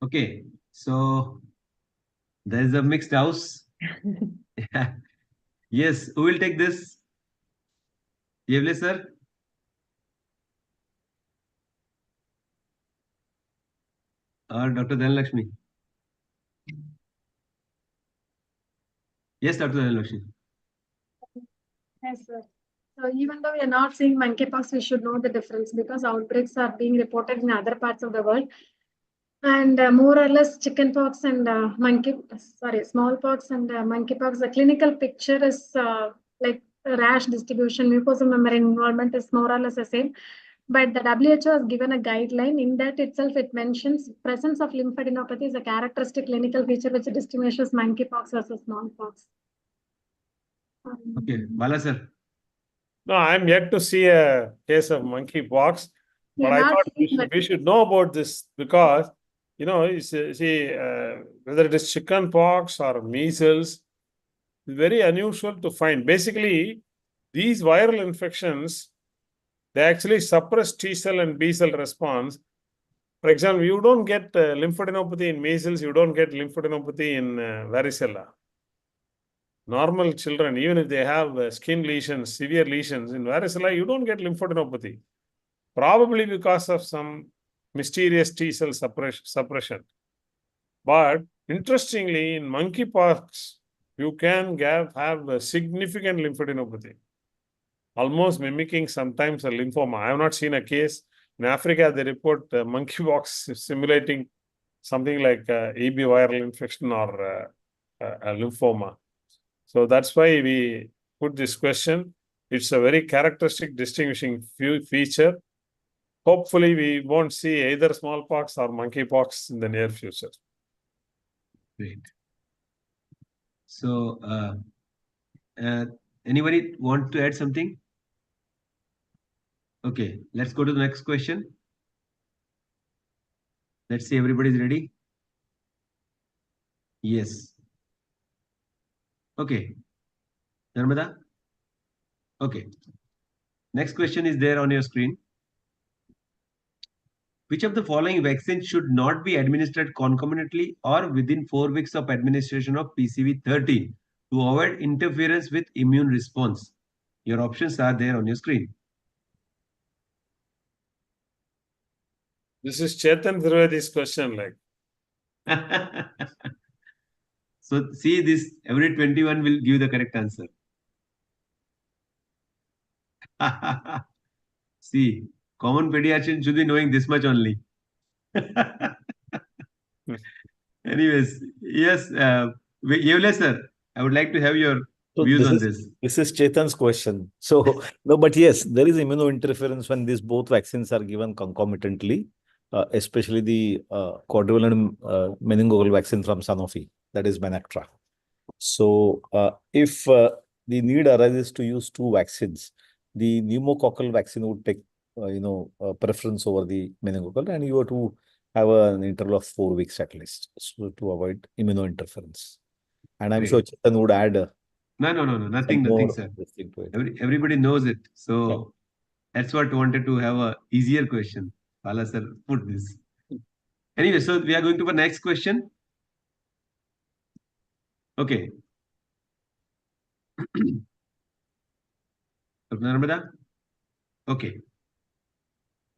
Okay, so there is a mixed house. Yes, who will take this? Yevle sir? Or Dr. Dhanlakshmi? Yes, Dr. Dhanlakshmi. Yes, sir. So even though we are not seeing monkeypox, we should know the difference because outbreaks are being reported in other parts of the world. And more or less chickenpox and smallpox and monkeypox, the clinical picture is like rash distribution, mucosal membrane involvement is more or less the same. But the WHO has given a guideline. In that itself, it mentions presence of lymphadenopathy is a characteristic clinical feature which distinguishes monkeypox versus smallpox. Okay, Bala sir. No, I'm yet to see a case of monkeypox, but I thought we should know about this because, you know, whether it is chicken pox or measles, it's very unusual to find. Basically, these viral infections, they actually suppress T cell and B cell response. For example, you don't get lymphadenopathy in measles, you don't get lymphadenopathy in varicella. Normal children, even if they have skin lesions, severe lesions in varicella, you don't get lymphadenopathy. Probably because of some mysterious T cell suppression. But interestingly, in monkeypox, you can have a significant lymphadenopathy, almost mimicking sometimes a lymphoma. I have not seen a case. In Africa, they report monkeypox simulating something like EB viral infection or a lymphoma. So that's why we put this question. It's a very characteristic distinguishing feature. Hopefully, we won't see either smallpox or monkeypox in the near future. Great. So, anybody want to add something? Okay, let's go to the next question. Let's see, everybody's ready. Yes. Okay. Narmada? Okay. Next question is there on your screen. Which of the following vaccines should not be administered concomitantly or within 4 weeks of administration of PCV13 to avoid interference with immune response? Your options are there on your screen. This is Chetan Trivedi's question, like. So see this, every 21 will give the correct answer. See, common pediatrician should be knowing this much only. Anyways, yes, Yevle sir, I would like to have your views on this. This is Chetan's question. So, no, but yes, there is immunointerference when these both vaccines are given concomitantly, especially the quadrivalent meningococcal vaccine from Sanofi, that is Menactra. So, if the need arises to use two vaccines, the pneumococcal vaccine would take, preference over the meningococcal, and you have to have an interval of 4 weeks at least, so to avoid immunointerference. And I'm sure Chetan would add. No, nothing, sir. Everybody knows it. So that's what I wanted to have a easier question. Bala sir put this. Anyway, so we are going to the next question. Okay. Narmada? Okay.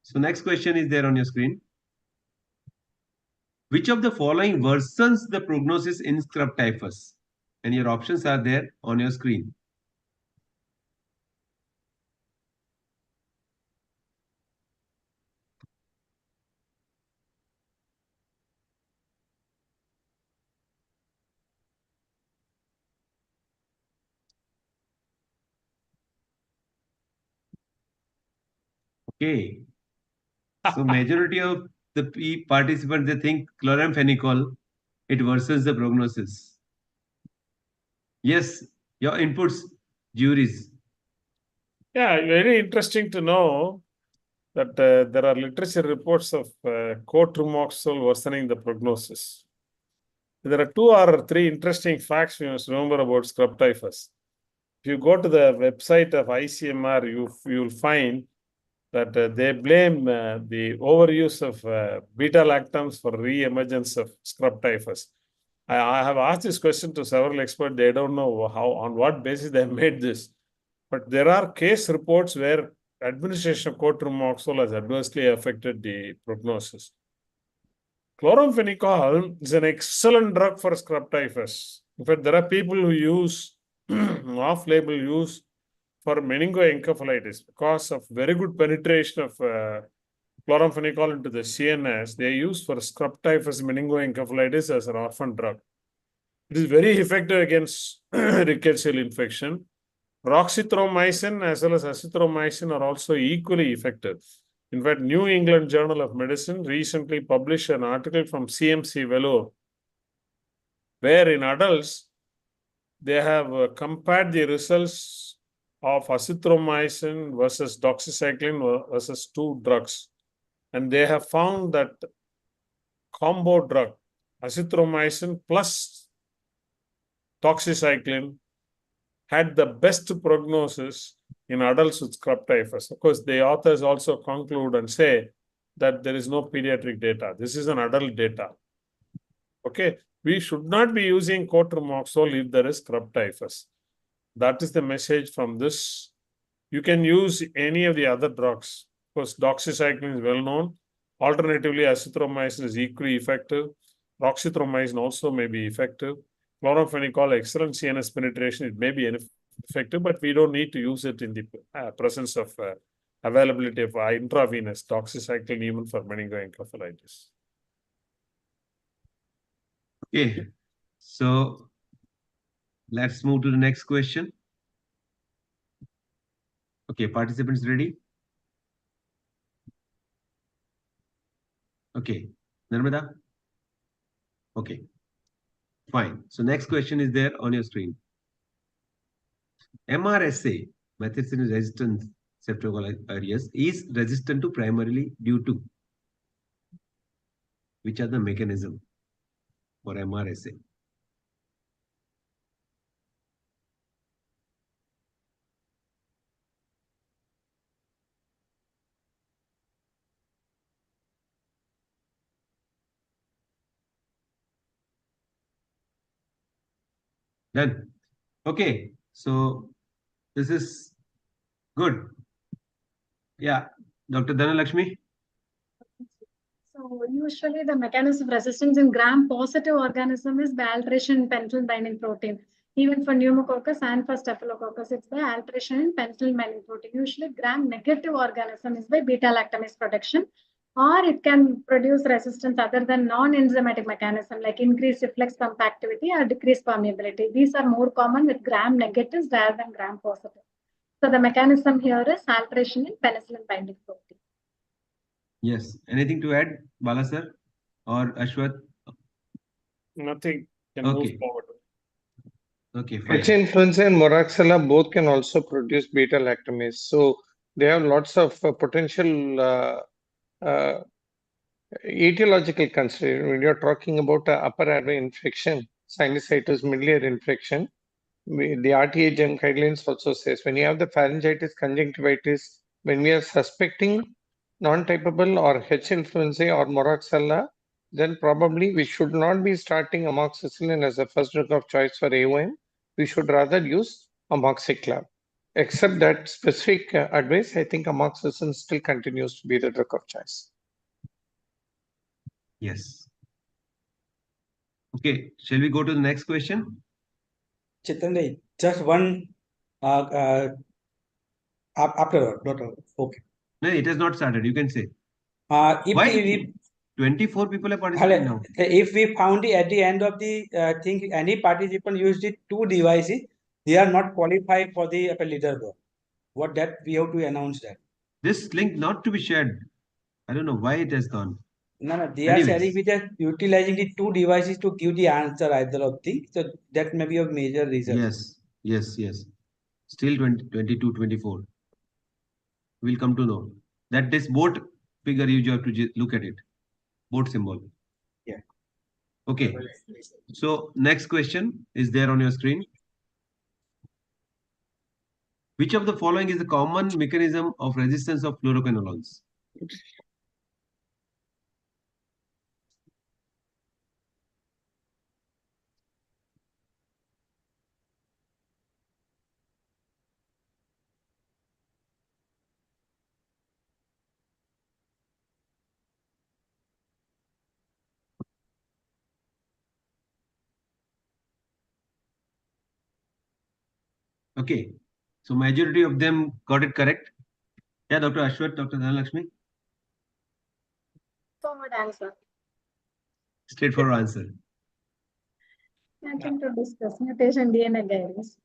So next question is there on your screen. Which of the following worsens the prognosis in scrub typhus? and your options are there on your screen. Okay. So majority of the participants, they think chloramphenicol, it worsens the prognosis. Yes, your inputs, juries. Yeah, very interesting to know that there are literature reports of cotrimoxazole worsening the prognosis. There are 2 or 3 interesting facts we must remember about scrub typhus. If you go to the website of ICMR, you will find that they blame the overuse of beta-lactams for re-emergence of scrub typhus. I have asked this question to several experts. They don't know how, on what basis they made this. But there are case reports where administration of cotrimoxazole has adversely affected the prognosis. Chloramphenicol is an excellent drug for scrub typhus. In fact, there are people who use off-label use for meningoencephalitis because of very good penetration of chloramphenicol into the CNS. They use for scrub typhus meningoencephalitis as an orphan drug. It is very effective against rickettsial infection. Roxithromycin as well as azithromycin are also equally effective. In fact, New England Journal of Medicine recently published an article from CMC Vellore, where in adults, they have compared the results of azithromycin versus doxycycline versus 2 drugs. And they have found that combo drug, azithromycin plus doxycycline, had the best prognosis in adults with scrub typhus. Of course, the authors also conclude and say that there is no pediatric data. This is an adult data. Okay, we should not be using cotrimoxazole if there is scrub typhus. That is the message from this. You can use any of the other drugs. Of course, doxycycline is well known. Alternatively, azithromycin is equally effective. Roxithromycin also may be effective. Chloramphenicol, excellent CNS penetration, it may be effective, but we don't need to use it in the presence of availability of intravenous doxycycline even for meningoencephalitis. Okay, so let's move to the next question. Okay, participants ready? Okay, Narmada? Okay, fine. So next question is there on your screen. MRSA, methicillin resistant Streptococcus aureus, is resistant to primarily due to which are the mechanism for MRSA? Done. Okay, so this is good. Yeah, Dr. Dhanalakshmi. So usually the mechanism of resistance in gram-positive organism is by alteration in penicillin binding protein. Even for pneumococcus and for staphylococcus, it's by alteration in penicillin binding protein. Usually gram-negative organism is by beta-lactamase production, or it can produce resistance other than non-enzymatic mechanism like increased reflex compactivity or decreased permeability. These are more common with gram-negatives rather than gram-positive. So the mechanism here is alteration in penicillin binding protein. Yes. Anything to add, Bala sir or Ashwath? Nothing. Can Okay. move forward. Okay, fine. H influenza and Moraxella both can also produce beta lactamase. So they have lots of potential etiological consideration. When you're talking about upper airway infection, sinusitis, middle ear infection, the RTHM guidelines also says when you have the pharyngitis, conjunctivitis, when we are suspecting non-typable or H influenza or Moraxella, then probably we should not be starting amoxicillin as a first drug of choice for AOM. We should rather use amoxiclav. Except that specific advice, I think amoxicillin still continues to be the drug of choice. Yes. Okay, shall we go to the next question? Chetan, just one after okay. No, it has not started. You can say. If Why we 24 people are participating now? if we found at the end of the thing any participant used the two devices, they are not qualified for the leaderboard. What that we have to announce that. This link not to be shared. I don't know why it has gone. No, they are sharing with us utilizing the two devices to give the answer either of the. So that may be a major reason. Yes. Still 20, 22, 24. We'll come to know that this boat figure you have to look at it. Boat symbol. Yeah. Okay. So next question is there on your screen. Which of the following is the common mechanism of resistance of fluoroquinolones? Okay. So majority of them got it correct. Yeah, Dr. Ashwat, Dr. Dhanalakshmi. Forward answer. Straightforward answer. Nothing to discuss. Mutation DNA guidance.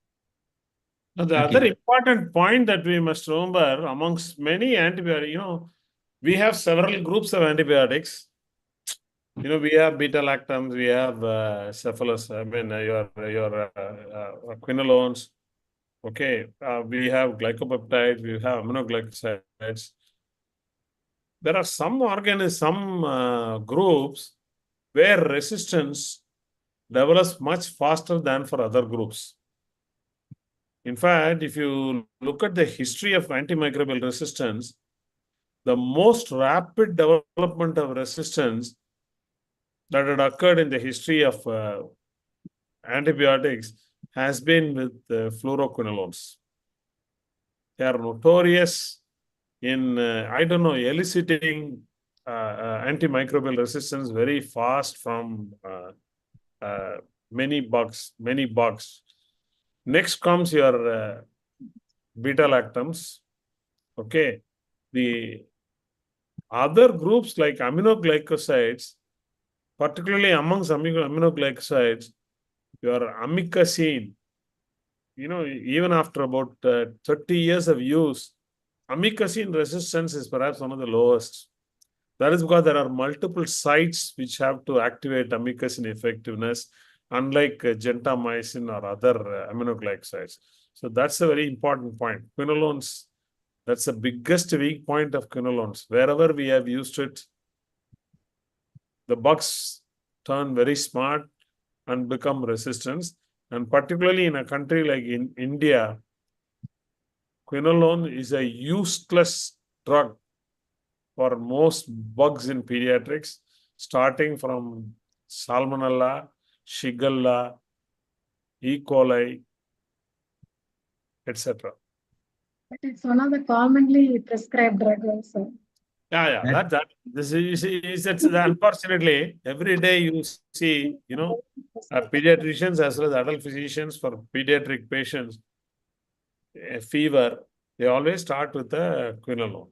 Now, the other important point that we must remember amongst many antibiotics, we have several groups of antibiotics. We have beta lactams, we have cephalus, your quinolones. Okay, we have glycopeptides, we have aminoglycosides. There are some groups where resistance develops much faster than for other groups. In fact, if you look at the history of antimicrobial resistance, the most rapid development of resistance that had occurred in the history of antibiotics has been with fluoroquinolones. They are notorious in, eliciting antimicrobial resistance very fast from many bugs. Next comes your beta lactams. Okay. The other groups like aminoglycosides, particularly amongst aminoglycosides, your amikacin, even after about 30 years of use, amikacin resistance is perhaps one of the lowest. That is because there are multiple sites which have to activate amikacin effectiveness, unlike gentamicin or other aminoglycosides. So that's a very important point. Quinolones, that's the biggest weak point of quinolones. Wherever we have used it, the bugs turn very smart and become resistant. And particularly in a country like in India, quinolone is a useless drug for most bugs in pediatrics, starting from Salmonella, Shigella, E. coli, etc. But it's one of the commonly prescribed drugs also. Yeah. This is unfortunately every day you see, pediatricians as well as adult physicians for pediatric patients, a fever, they always start with the quinolone.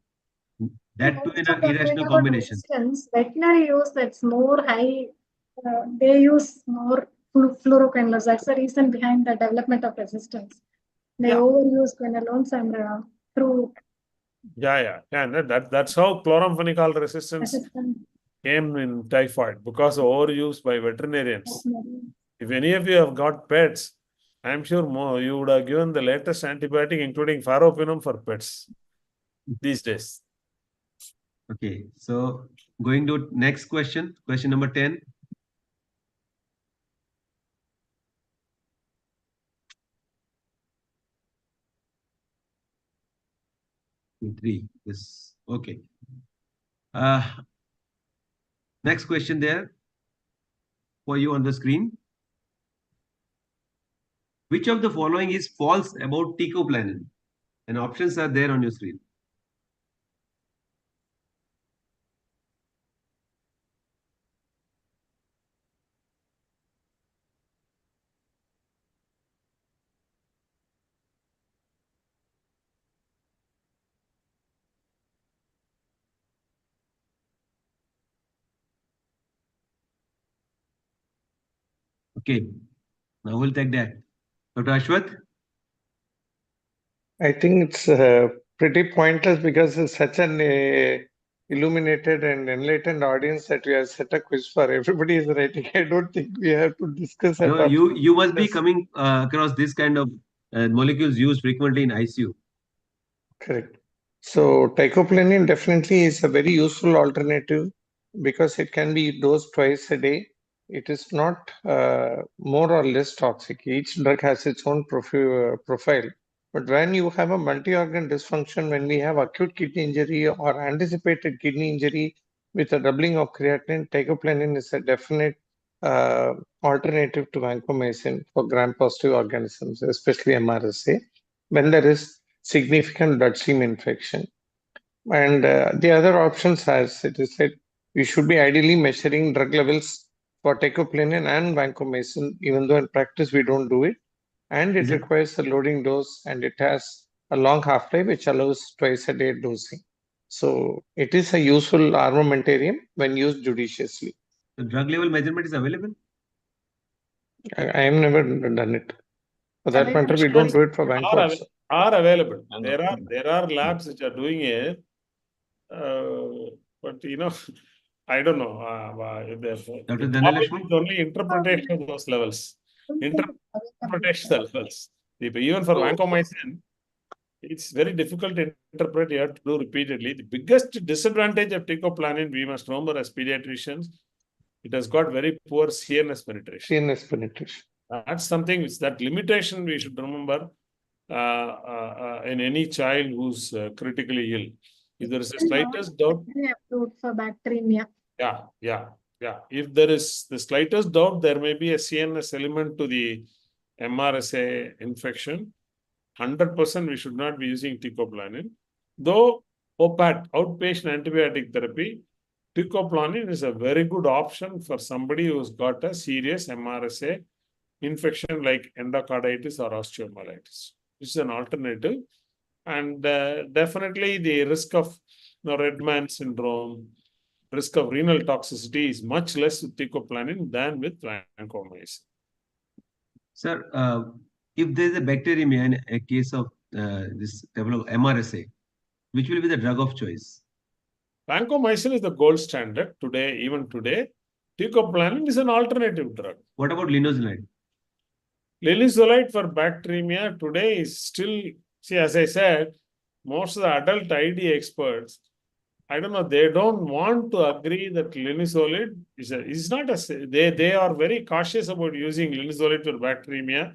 That too in an irrational combination. Veterinary use that's more high. They use more fluoroquinolones. That's the reason behind the development of resistance. They overuse quinolones and through. Yeah. That's how chloramphenicol resistance came in typhoid, because of overuse by veterinarians. If any of you have got pets, I'm sure you would have given the latest antibiotic, including faropinum for pets these days. Okay, so going to next question number 10. Three. Yes. Okay. Next question there for you on the screen. Which of the following is false about teicoplanin? And options are there on your screen. Okay. Now we'll take that. Dr. Ashwath? I think it's pretty pointless because it's such an illuminated and enlightened audience that we have set a quiz for. Everybody is writing. I don't think we have to discuss at No, all. you must be Yes. coming across this kind of molecules used frequently in ICU. Correct. So teicoplanin definitely is a very useful alternative because it can be dosed twice a day. It is not more or less toxic. Each drug has its own profile. But when you have a multi-organ dysfunction, when we have acute kidney injury or anticipated kidney injury with a doubling of creatinine, teicoplanin is a definite alternative to vancomycin for gram-positive organisms, especially MRSA, when there is significant bloodstream infection. And the other options, as it is said, we should be ideally measuring drug levels for teicoplanin and vancomycin, even though in practice we don't do it. And it requires a loading dose, and it has a long half-life, which allows twice a day dosing. So it is a useful armamentarium when used judiciously. The drug level measurement is available? I have never done it. For that matter, we don't do it for vanco also. Are available. There are labs which are doing it, but you know, I don't know. Dr. The problem is only interpretation of those levels. Interpretation levels. Even for vancomycin, it's very difficult to interpret. You have to do repeatedly. The biggest disadvantage of teicoplanin, we must remember as pediatricians, it has got very poor CNS penetration. CNS penetration. That's something which that limitation we should remember in any child who's critically ill. If there is a slightest doubt, approved for bacteremia. Yeah. If there is the slightest doubt, there may be a CNS element to the MRSA infection. 100% we should not be using teicoplanin. Though OPAT, outpatient antibiotic therapy, teicoplanin is a very good option for somebody who's got a serious MRSA infection like endocarditis or osteomyelitis. This is an alternative. And definitely the risk of red man syndrome, risk of renal toxicity is much less with teicoplanin than with vancomycin. Sir, if there is a bacteremia in a case of this level of MRSA, which will be the drug of choice? Vancomycin is the gold standard today, even today. Teicoplanin is an alternative drug. What about linezolid? Linezolid for bacteremia today is still, see, as I said, most of the adult ID experts, I don't know, they don't want to agree that linezolid is not a, they are very cautious about using linezolid for bacteremia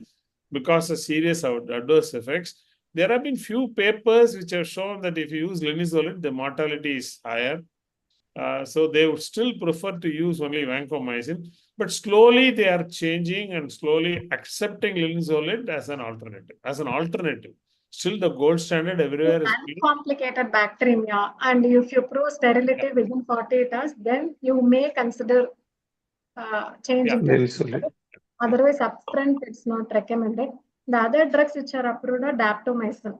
because of serious adverse effects. There have been few papers which have shown that if you use linezolid, the mortality is higher. So they would still prefer to use only vancomycin, but slowly they are changing and slowly accepting linezolid as an alternative. Still the gold standard everywhere is Uncomplicated bacteremia, and if you prove sterility within 48 hours, then you may consider changing. Otherwise, upfront it's not recommended. The other drugs which are approved are daptomycin.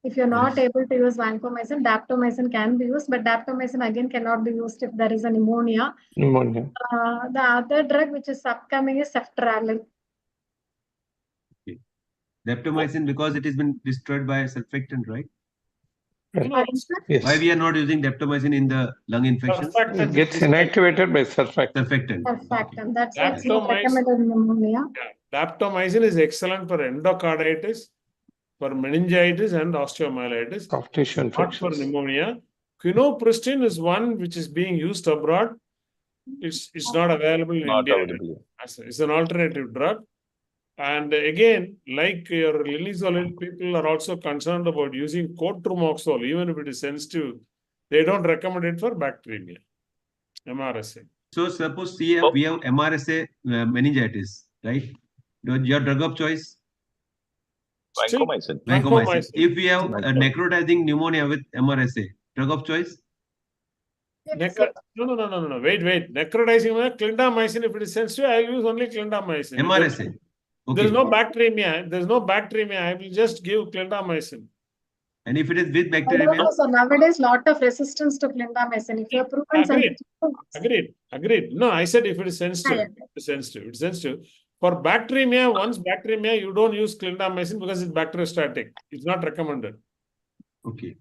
If you're not able to use vancomycin, daptomycin can be used, but daptomycin again cannot be used if there is a pneumonia. The other drug which is upcoming is ceftriaxone. Daptomycin, because it has been destroyed by surfactant, right? Yes. Why we are not using daptomycin in the lung infections? It gets inactivated by surfactant. Surfactant. That's why it's not recommended in pneumonia. Daptomycin is excellent for endocarditis, for meningitis and osteomyelitis. Soft tissue infections. Not for pneumonia. Quinopristine is one which is being used abroad. It's not available in India. It's an alternative drug. And again, like your linezolid, people are also concerned about using cotrimoxazole, even if it is sensitive. They don't recommend it for bacteremia, MRSA. So suppose we have MRSA meningitis, right? Your drug of choice? Vancomycin. Vancomycin. If we have necrotizing pneumonia with MRSA, drug of choice? No. Wait. Necrotizing clindamycin. If it is sensitive, I will use only clindamycin. MRSA. Okay. There's no bacteremia. I will just give clindamycin. And if it is with I don't bacteremia, know, so nowadays lot of resistance to clindamycin. If you're proven Agreed. sensitive, Agreed. No, I said if it is sensitive, yeah. it's sensitive. It's sensitive. For bacteremia, once bacteremia, you don't use clindamycin because it's bacteriostatic. It's not recommended. okay.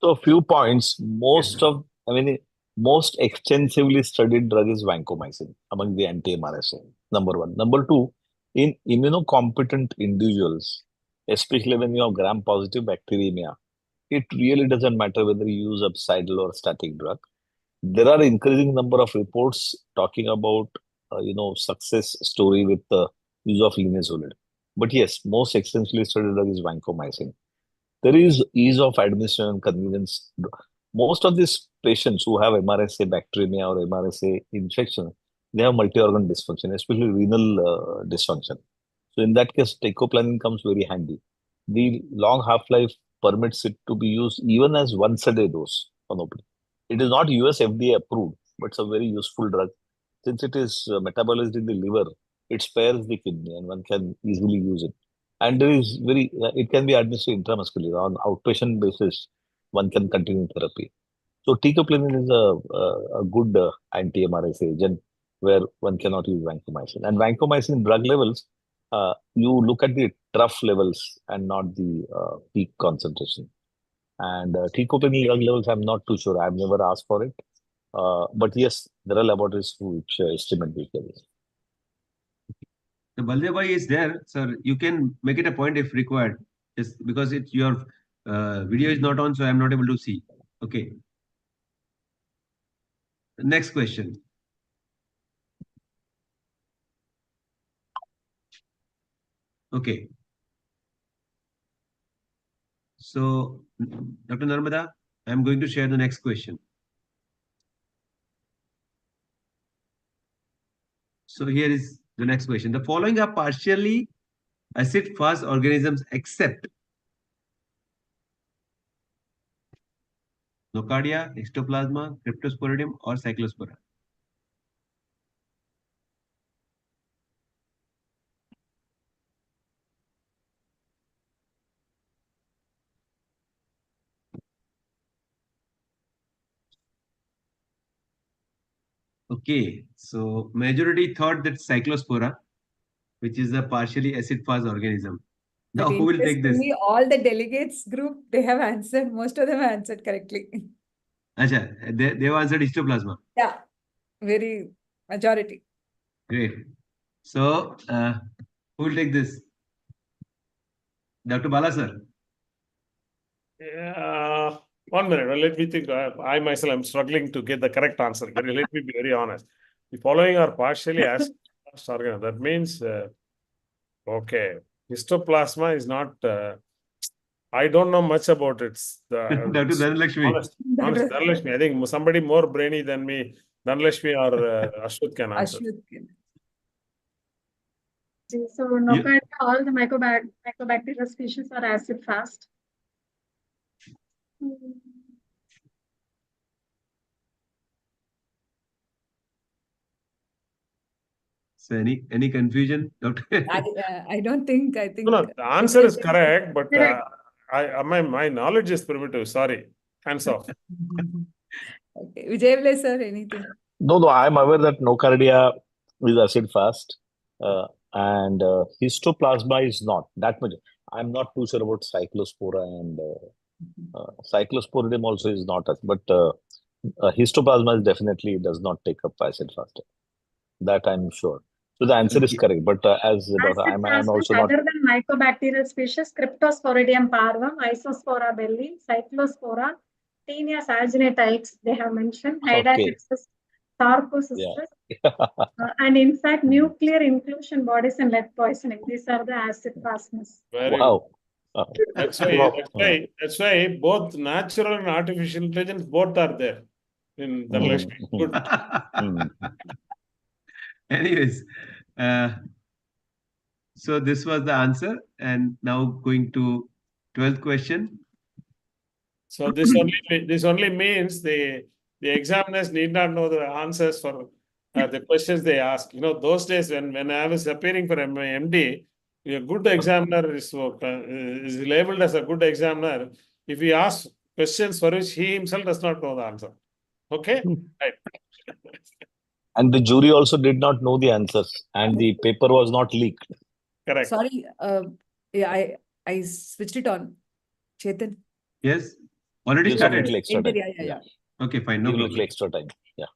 So a few points. Most extensively studied drug is vancomycin among the anti-MRSA. Number one. Number two, in immunocompetent individuals, especially when you have gram-positive bacteremia, it really doesn't matter whether you use a sidal or static drug. There are increasing number of reports talking about success story with the use of linezolid. But yes, most extensively studied drug is vancomycin. There is ease of administration and convenience. Most of these patients who have MRSA bacteremia or MRSA infection, they have multi-organ dysfunction, especially renal dysfunction. So in that case, teicoplanin comes very handy. The long half-life permits it to be used even as once a day dose on OPD. It is not US FDA approved, but it's a very useful drug. Since it is metabolized in the liver, it spares the kidney and one can easily use it. And there is it can be administered intramuscularly on outpatient basis. One can continue therapy. So teicoplanin is a good anti-MRSA agent where one cannot use vancomycin. And vancomycin drug levels, you look at the trough levels and not the peak concentration. And teicoplanin drug levels, I'm not too sure. I've never asked for it. But yes, there are laboratories which estimate these levels. The Baldev is there, sir. You can make it a point if required. Just because your video is not on, so I'm not able to see. Okay. Next question. Okay. So, Dr. Narmada, I'm going to share the next question. So here is the next question. The following are partially acid-fast organisms except Nocardia, Histoplasma, Cryptosporidium, or Cyclospora. Okay, so majority thought that Cyclospora, which is a partially acid-fast organism. Now, But who will take this? interestingly, all the delegates group, they have answered, most of them have answered correctly. Acha, they have answered Histoplasma. Yeah, very majority. Great. So, who will take this? Dr. Bala, sir. Yeah, 1 minute. Well, let me think. I myself am struggling to get the correct answer. Let me be very honest. The following are partially acid-fast organisms. That means, okay, histoplasma is not. I don't know much about it. Dr. Dhanalakshmi. Honest, Dhanalakshmi. I think somebody more brainy than me, Dhanalakshmi or Ashwat can answer. So Nocardia, all the mycobacterial species are acid fast. So any confusion, Doctor? I don't think. I think. No, the answer is correct, but my knowledge is primitive. Sorry, hands off. Okay, Vijay, sir, anything? No, I'm aware that Nocardia is acid fast, and histoplasma is not that much. I'm not too sure about Cyclospora and Cyclosporidium also is not, but histoplasma is definitely does not take up acid fast. That I'm sure. So the answer is correct, but as I'm also not. Other than mycobacterial species, Cryptosporidium parvum, Isospora belli, Cyclospora, Taenia saginata X, they have mentioned, Hydaspes, Sarcocystis, and in fact, nuclear inclusion bodies in lead poisoning. These are the acid fastness. Wow. That's why both natural and artificial intelligence both are there in Dhanalakshmi. Good. Anyways, so this was the answer, and now going to 12th question. So this only means the examiners need not know the answers for the questions they ask. You know, those days when I was appearing for MD, a good examiner is labeled as a good examiner if he asks questions for which he himself does not know the answer. Okay? Right. And the jury also did not know the answers, and the paper was not leaked. Correct. Sorry, yeah, I switched it on. Chetan. Yes, already Give some started. little extra time. Yeah. Okay, fine, no Give problem. little extra time. Yeah.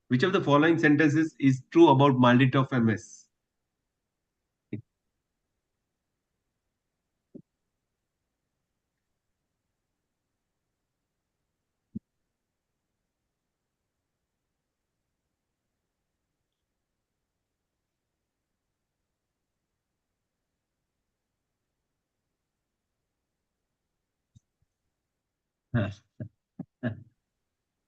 Which of the following sentences is true about Maldita MS?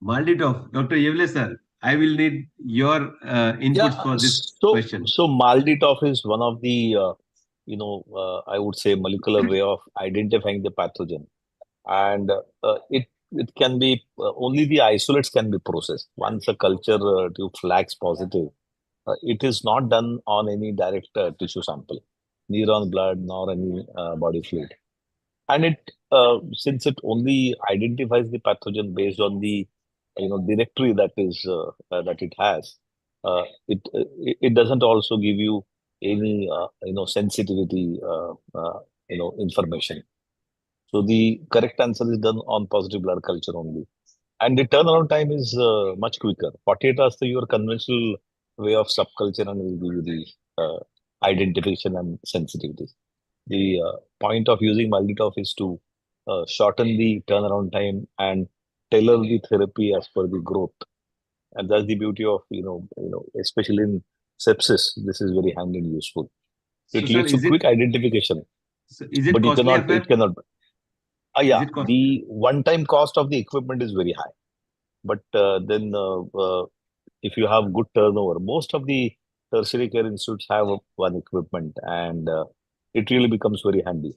Maldita, Dr. Yevle sir, I will need your inputs for this question. So Maldita is one of the, I would say molecular way of identifying the pathogen. And it can be, only the isolates can be processed. Once a culture tube flags positive, it is not done on any direct tissue sample, neither on blood nor any body fluid. And since it only identifies the pathogen based on the directory that it has, it doesn't also give you any sensitivity information. So the correct answer is done on positive blood culture only, and the turnaround time is much quicker. 48 hours to your conventional way of subculture, and will give you the identification and sensitivity. The point of using Malditoff is to shorten the turnaround time and tailor the therapy as per the growth. And that's the beauty of, especially in sepsis, this is very handy and useful. It So, leads sir, to quick identification, is it but costly affair? it cannot. Yeah, Is it costly? the one-time cost of the equipment is very high. But then if you have good turnover, most of the tertiary care institutes have one equipment, and it really becomes very handy.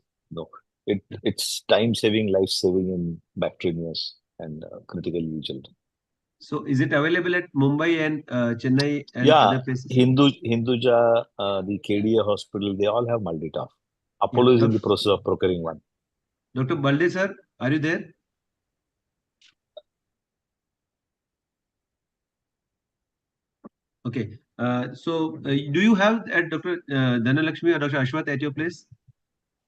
It's time saving, life saving in bacterias and critical children. So, is it available at Mumbai and Chennai and Yeah, other places? Hinduja, the KDA hospital, they all have Maldita. Apollo is in the process of procuring one. Dr. Balde sir, are you there? Okay. Do you have at Dr. Dhanalakshmi or Dr. Ashwath at your place?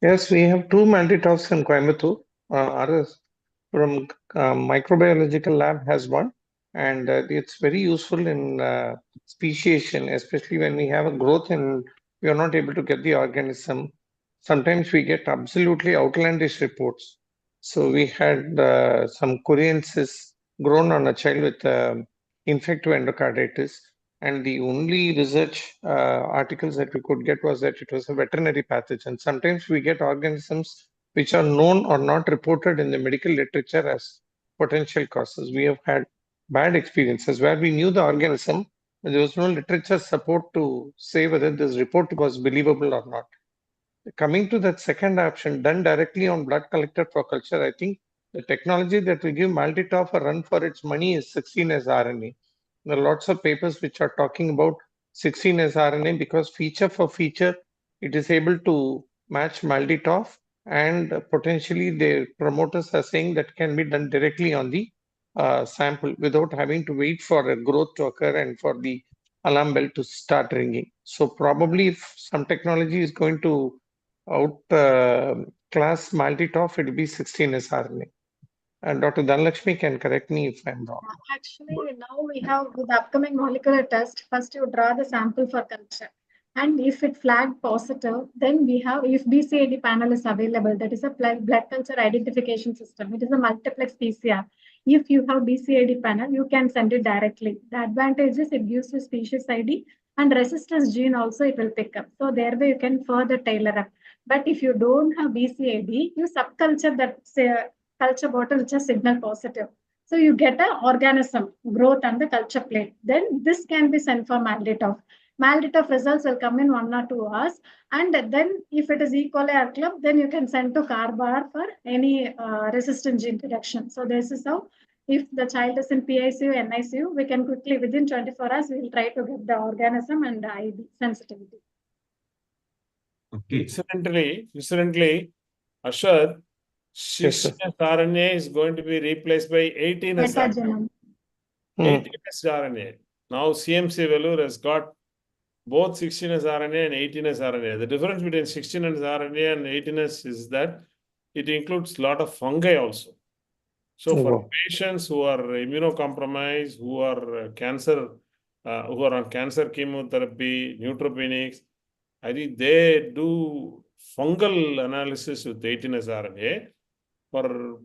Yes, we have two Malditoffs in Coimbatore. Ours from microbiological lab has one, and it's very useful in speciation, especially when we have a growth and we are not able to get the organism. Sometimes we get absolutely outlandish reports. So we had some Korean cysts grown on a child with infective endocarditis, and the only research articles that we could get was that it was a veterinary pathogen. Sometimes we get organisms which are known or not reported in the medical literature as potential causes. We have had bad experiences where we knew the organism, but there was no literature support to say whether this report was believable or not. Coming to that second option, done directly on blood collector for culture, I think the technology that will give Malditoff a run for its money is 16S RNA. There are lots of papers which are talking about 16S RNA because feature for feature, it is able to match Malditoff, and potentially the promoters are saying that can be done directly on the sample without having to wait for a growth to occur and for the alarm bell to start ringing. So probably if some technology is going to out class Malditoff, it will be 16S RNA. And Dr. Dhanalakshmi can correct me if I'm wrong. Actually, now we have with the upcoming molecular test, first you draw the sample for culture. And if it flagged positive, then we have, if BCAD panel is available, that is a blood culture identification system. It is a multiplex PCR. If you have BCAD panel, you can send it directly. The advantage is it gives you species ID and resistance gene also it will pick up. So thereby you can further tailor up. But if you don't have BCAD, you subculture that culture bottle which is signal positive. So you get an organism growth on the culture plate. Then this can be sent for Malditoff. Malditoff results will come in 1 or 2 hours. And then if it is E. coli or club, then you can send to CARBAR for any resistant gene detection. So this is how, if the child is in PICU, NICU, we can quickly, within 24 hours, we will try to get the organism and the ID sensitivity. Okay. Incidentally, Ashad, Yes, sir. 16S RNA is going to be replaced by 18S RNA. Metagenome. 18S RNA. Now CMC Velour has got both 16S RNA and 18S RNA. The difference between 16S RNA and 18S is that it includes a lot of fungi also. So Oh, for wow. patients who are immunocompromised, who are who are on cancer chemotherapy, neutropenics, I think they do fungal analysis with 18S RNA. For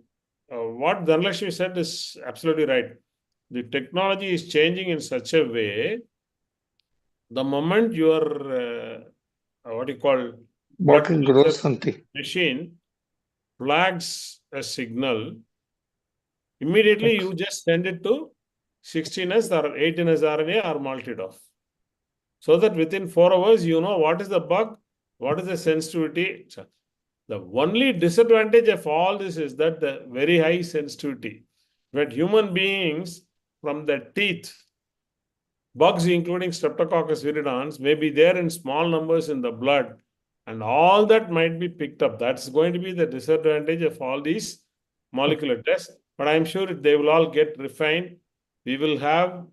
what Dhanlakshmi said is absolutely right. The technology is changing in such a way, the moment your what you call blood Bottle culture grows something. machine flags a signal, immediately you just send it to 16S or 18S RNA or multidoph. So that within 4 hours, you know what is the bug, what is the sensitivity. The only disadvantage of all this is that the very high sensitivity. But human beings, from the teeth, bugs including Streptococcus viridans may be there in small numbers in the blood, and all that might be picked up. That's going to be the disadvantage of all these molecular tests. But I'm sure they will all get refined. We will have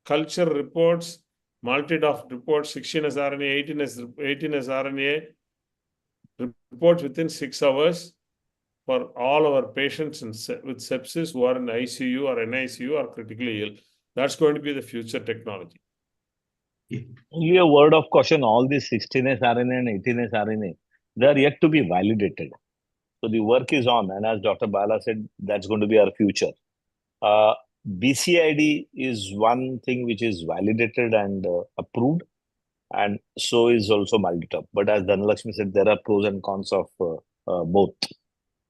culture reports, multidoph reports, 16S RNA, 18S RNA reports within 6 hours for all our patients with sepsis who are in ICU or NICU or critically ill. That's going to be the future technology. Only a word of caution, all these 16S RNA and 18S RNA, they are yet to be validated. So the work is on, and as Dr. Bala said, that's going to be our future. BCID is one thing which is validated and approved, and so is also multitop. But as Dhanlakshmi said, there are pros and cons of both.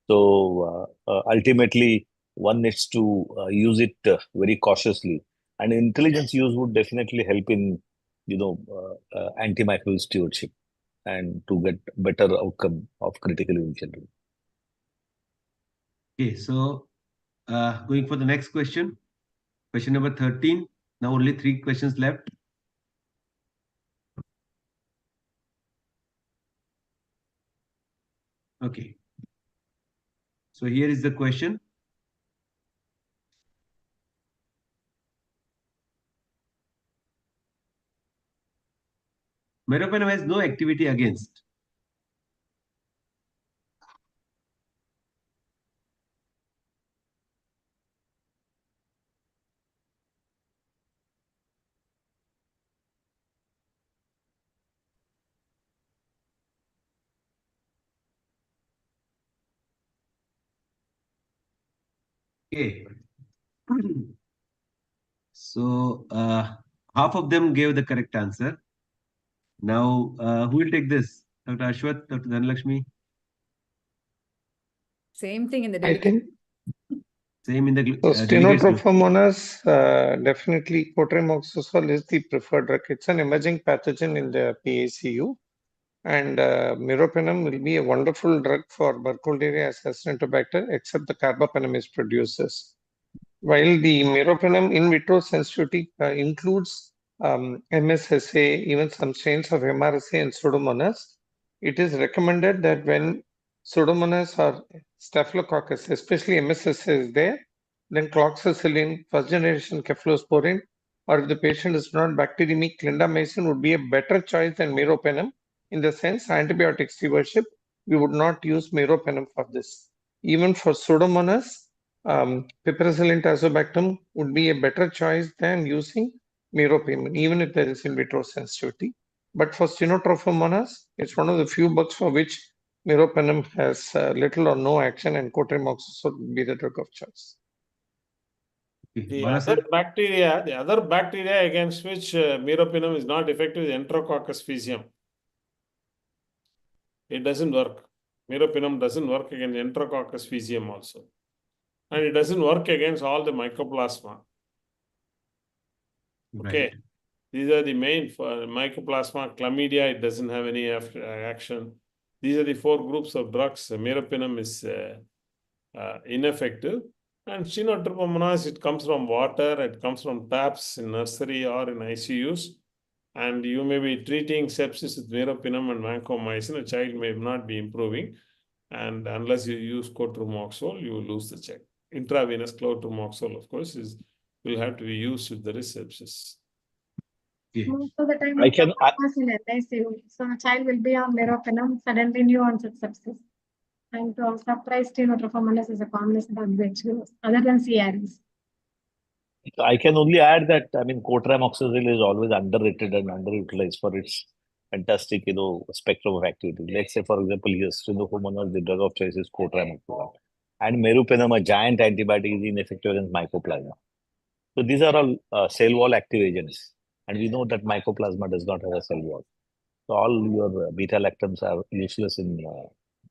So ultimately, one needs to use it very cautiously, and intelligence use would definitely help in, antimicrobial stewardship and to get better outcome of critical illness children. Okay, so going for the next question. Question number 13. Now only 3 questions left. Okay. So here is the question. Meropenem has no activity against okay. So half of them gave the correct answer. Now who will take this? Dr. Ashwath, Dr. Dhanlakshmi? Same thing in the I think Same in the so. delegates group. Stenotrophomonas, definitely cotrimoxazole is the preferred drug. It's an emerging pathogen in the PACU. And meropenem will be a wonderful drug for Burkholderia acinetobacter, except the carbapenem is produces. While the meropenem in vitro sensitivity includes MSSA, even some strains of MRSA and Pseudomonas, it is recommended that when Pseudomonas or Staphylococcus, especially MSSA, is there, then cloxacillin, first generation cephalosporin, or if the patient is not bacteremic, clindamycin would be a better choice than meropenem. In the sense, antibiotic stewardship, we would not use meropenem for this. Even for Pseudomonas, piperacillin tazobactam would be a better choice than using meropenem, even if there is in vitro sensitivity. But for Stenotrophomonas, it's one of the few bugs for which meropenem has little or no action, and cotrimoxazole would be the drug of choice. The other bacteria against which meropenem is not effective is Enterococcus faecium. It doesn't work. Meropenem doesn't work against Enterococcus faecium also. And it doesn't work against all the mycoplasma. Okay. Right. These are the main mycoplasma, chlamydia, it doesn't have any action. These are the 4 groups of drugs. Meropenem is ineffective. And Stenotrophomonas, it comes from water, it comes from taps in nursery or in ICUs. And you may be treating sepsis with meropenem and vancomycin. A child may not be improving. And unless you use clotrimazole, you will lose the check. Intravenous clotrimazole, of course, will have to be used if there is sepsis. Most of the time, I it's can, I, in NICU. So a child will be on meropenem, suddenly new onset sepsis. And surprise trophomonas is a commonest bug other than CREs. I can only add that, I mean, cotrimoxazole is always underrated and underutilized for its fantastic, spectrum of activity. Let's say, for example, yes, pseudomonas, the drug of choice is cotrimoxazole. And meropenem, a giant antibiotic, is ineffective against mycoplasma. So these are all cell wall active agents. And we know that mycoplasma does not have a cell wall. So all your beta-lactams are useless in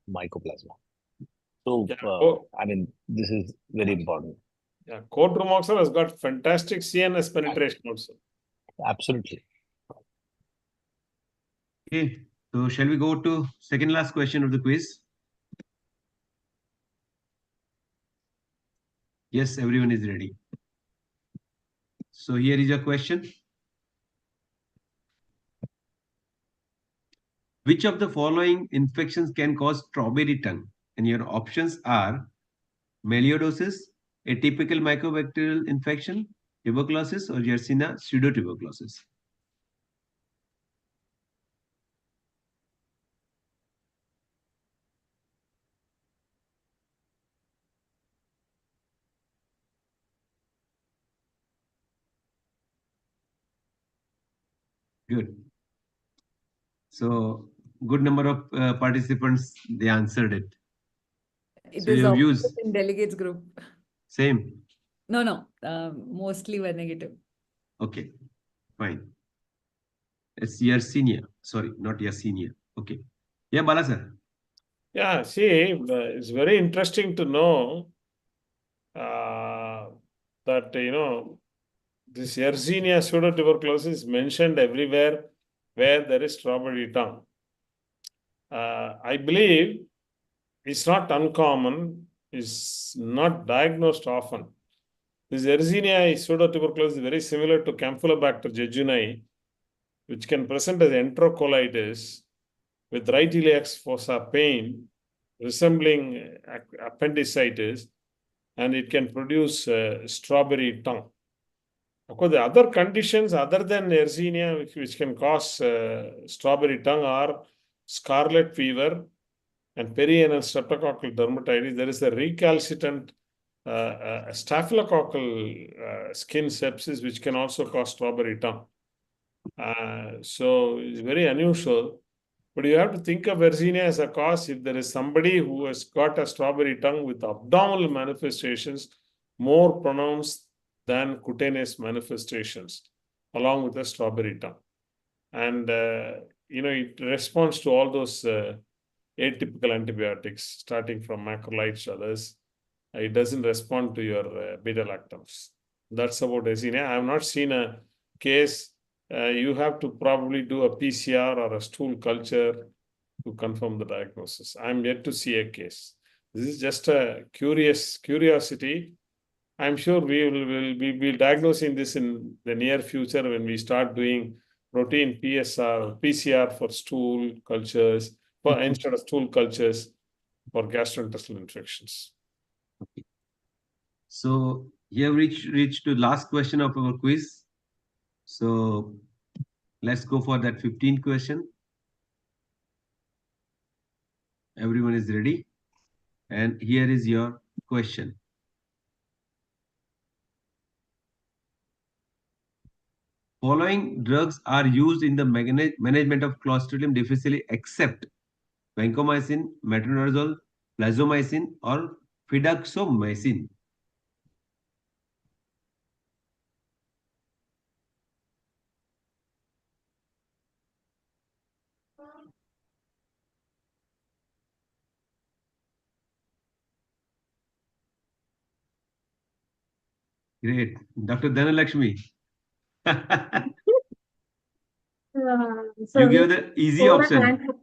mycoplasma. So, I mean, this is very important. Yeah, clotrimazole has got fantastic CNS penetration also. Absolutely. Okay, so shall we go to second last question of the quiz? Yes, everyone is ready. So here is your question. Which of the following infections can cause strawberry tongue? And your options are melioidosis, atypical mycobacterial infection, tuberculosis, or Yersinia pseudotuberculosis. Good. So good number of participants, they answered it. It So is you have opposite used in delegates group. same. No, mostly were negative. Okay, fine. It's Yersinia. Sorry, not Yersinia. Okay. Yeah, Bala sir. Yeah, see, it's very interesting to know that, this Yersinia pseudotuberculosis is mentioned everywhere where there is strawberry tongue. I believe it's not uncommon, it's not diagnosed often. This Yersinia pseudotuberculosis is very similar to Campylobacter jejuni, which can present as enterocolitis with right iliac fossa pain resembling appendicitis, and it can produce strawberry tongue. Of course, the other conditions other than Yersinia which can cause strawberry tongue are scarlet fever and perianal streptococcal dermatitis. There is a recalcitrant staphylococcal skin sepsis which can also cause strawberry tongue. So it's very unusual. But you have to think of Yersinia as a cause if there is somebody who has got a strawberry tongue with abdominal manifestations more pronounced than cutaneous manifestations, along with the strawberry tongue. And, it responds to all those atypical antibiotics, starting from macrolides to others. It doesn't respond to your beta-lactams. That's about Yersinia. I have not seen a case. You have to probably do a PCR or a stool culture to confirm the diagnosis. I'm yet to see a case. This is just a curiosity. I'm sure we will be diagnosing this in the near future when we start doing routine PCR for stool cultures, instead of stool cultures for gastrointestinal infections. Okay. So here reached to last question of our quiz. So let's go for that 15th question. Everyone is ready. And here is your question. Following drugs are used in the management of Clostridium difficile except vancomycin, metronidazole, plazomicin, or fidaxomicin. Great. Dr. Dhanalakshmi. So You give the easy option.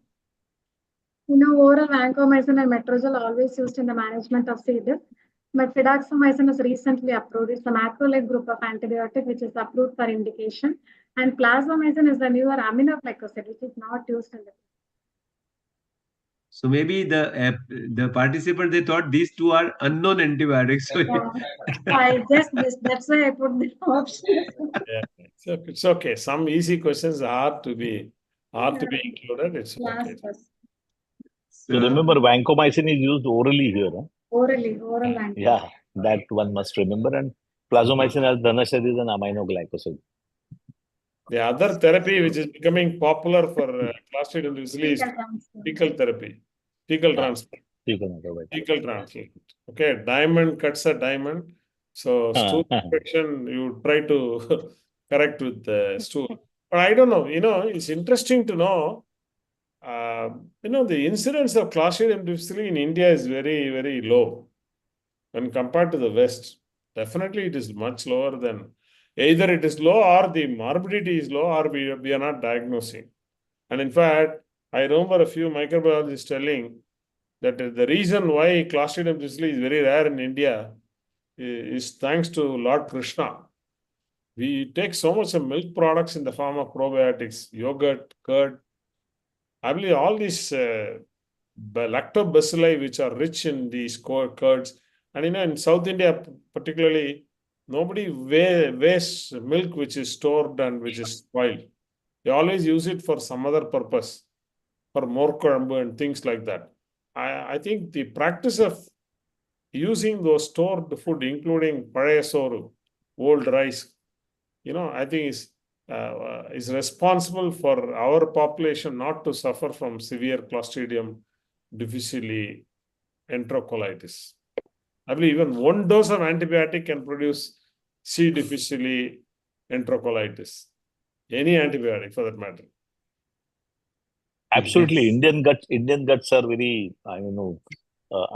oral vancomycin and metrozole are always used in the management of C. diff, but fidaxomicin is recently approved. It's a macrolide group of antibiotic which is approved for indication, and plazomicin is the newer aminoglycoside which is not used in the. So maybe the participant, they thought these two are unknown antibiotics. So I just that's why I put the option. Yeah, it's okay. Some easy questions are hard to be included. It's okay. Last first. So remember, vancomycin is used orally here. Huh? Oral anti. Yeah, that one must remember. And plasmomycin, as Dhanush said, is an aminoglycoside. The other therapy which is becoming popular for Clostridium difficile is fecal therapy, fecal transplant. Fecal transplant. Okay, diamond cuts a diamond. So stool infection, you try to correct with the stool. But I don't know, it's interesting to know, the incidence of Clostridium difficile in India is very, very low when compared to the West. Definitely it is much lower than, either it is low or the morbidity is low or we are not diagnosing. And in fact, I remember a few microbiologists telling that the reason why Clostridium difficile is very rare in India is thanks to Lord Krishna. We take so much of milk products in the form of probiotics, yogurt, curd. I believe all these lactobacilli which are rich in these curds. And in South India particularly, nobody wastes milk which is stored and which is spoiled. They always use it for some other purpose, for more kurambu and things like that. I think the practice of using those stored food, including parayasoru, old rice, I think is responsible for our population not to suffer from severe Clostridium difficile enterocolitis. I believe even one dose of antibiotic can produce C. difficile enterocolitis. Any antibiotic for that matter. Absolutely, yes. Indian guts are very, I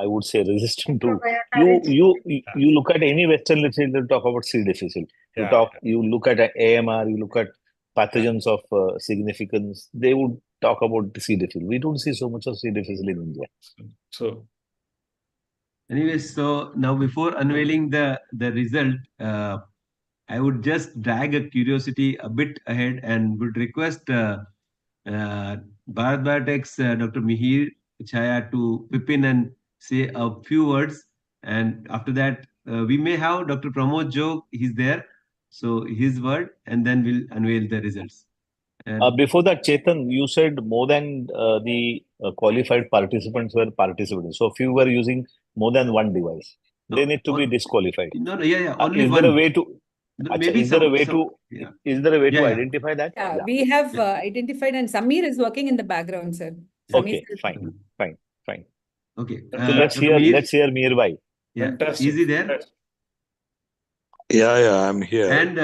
would say, resistant to. You look at any Western literature, they'll talk about C. difficile. You look at AMR, you look at pathogens of significance. They would talk about C. difficile. We don't see so much of C. difficile in India. So, anyways, so now before unveiling the result, I would just drag a curiosity a bit ahead and would request Bharat Biotech's Dr. Mihir Chaya to pip in and say a few words. And after that, we may have Dr. Pramod Jog, he's there. So his word, and then we'll unveil the results. Before that, Chetan, you said more than the qualified participants were participating. So if you were using more than one device, they need to be disqualified. Only is one. There a way to? Maybe is there a way to identify that? Yeah, we have identified, and Samir is working in the background, sir. Okay, fine. Okay. So let's hear Mihir bhai. Yeah, fantastic. Is he there? Yeah, I'm here. And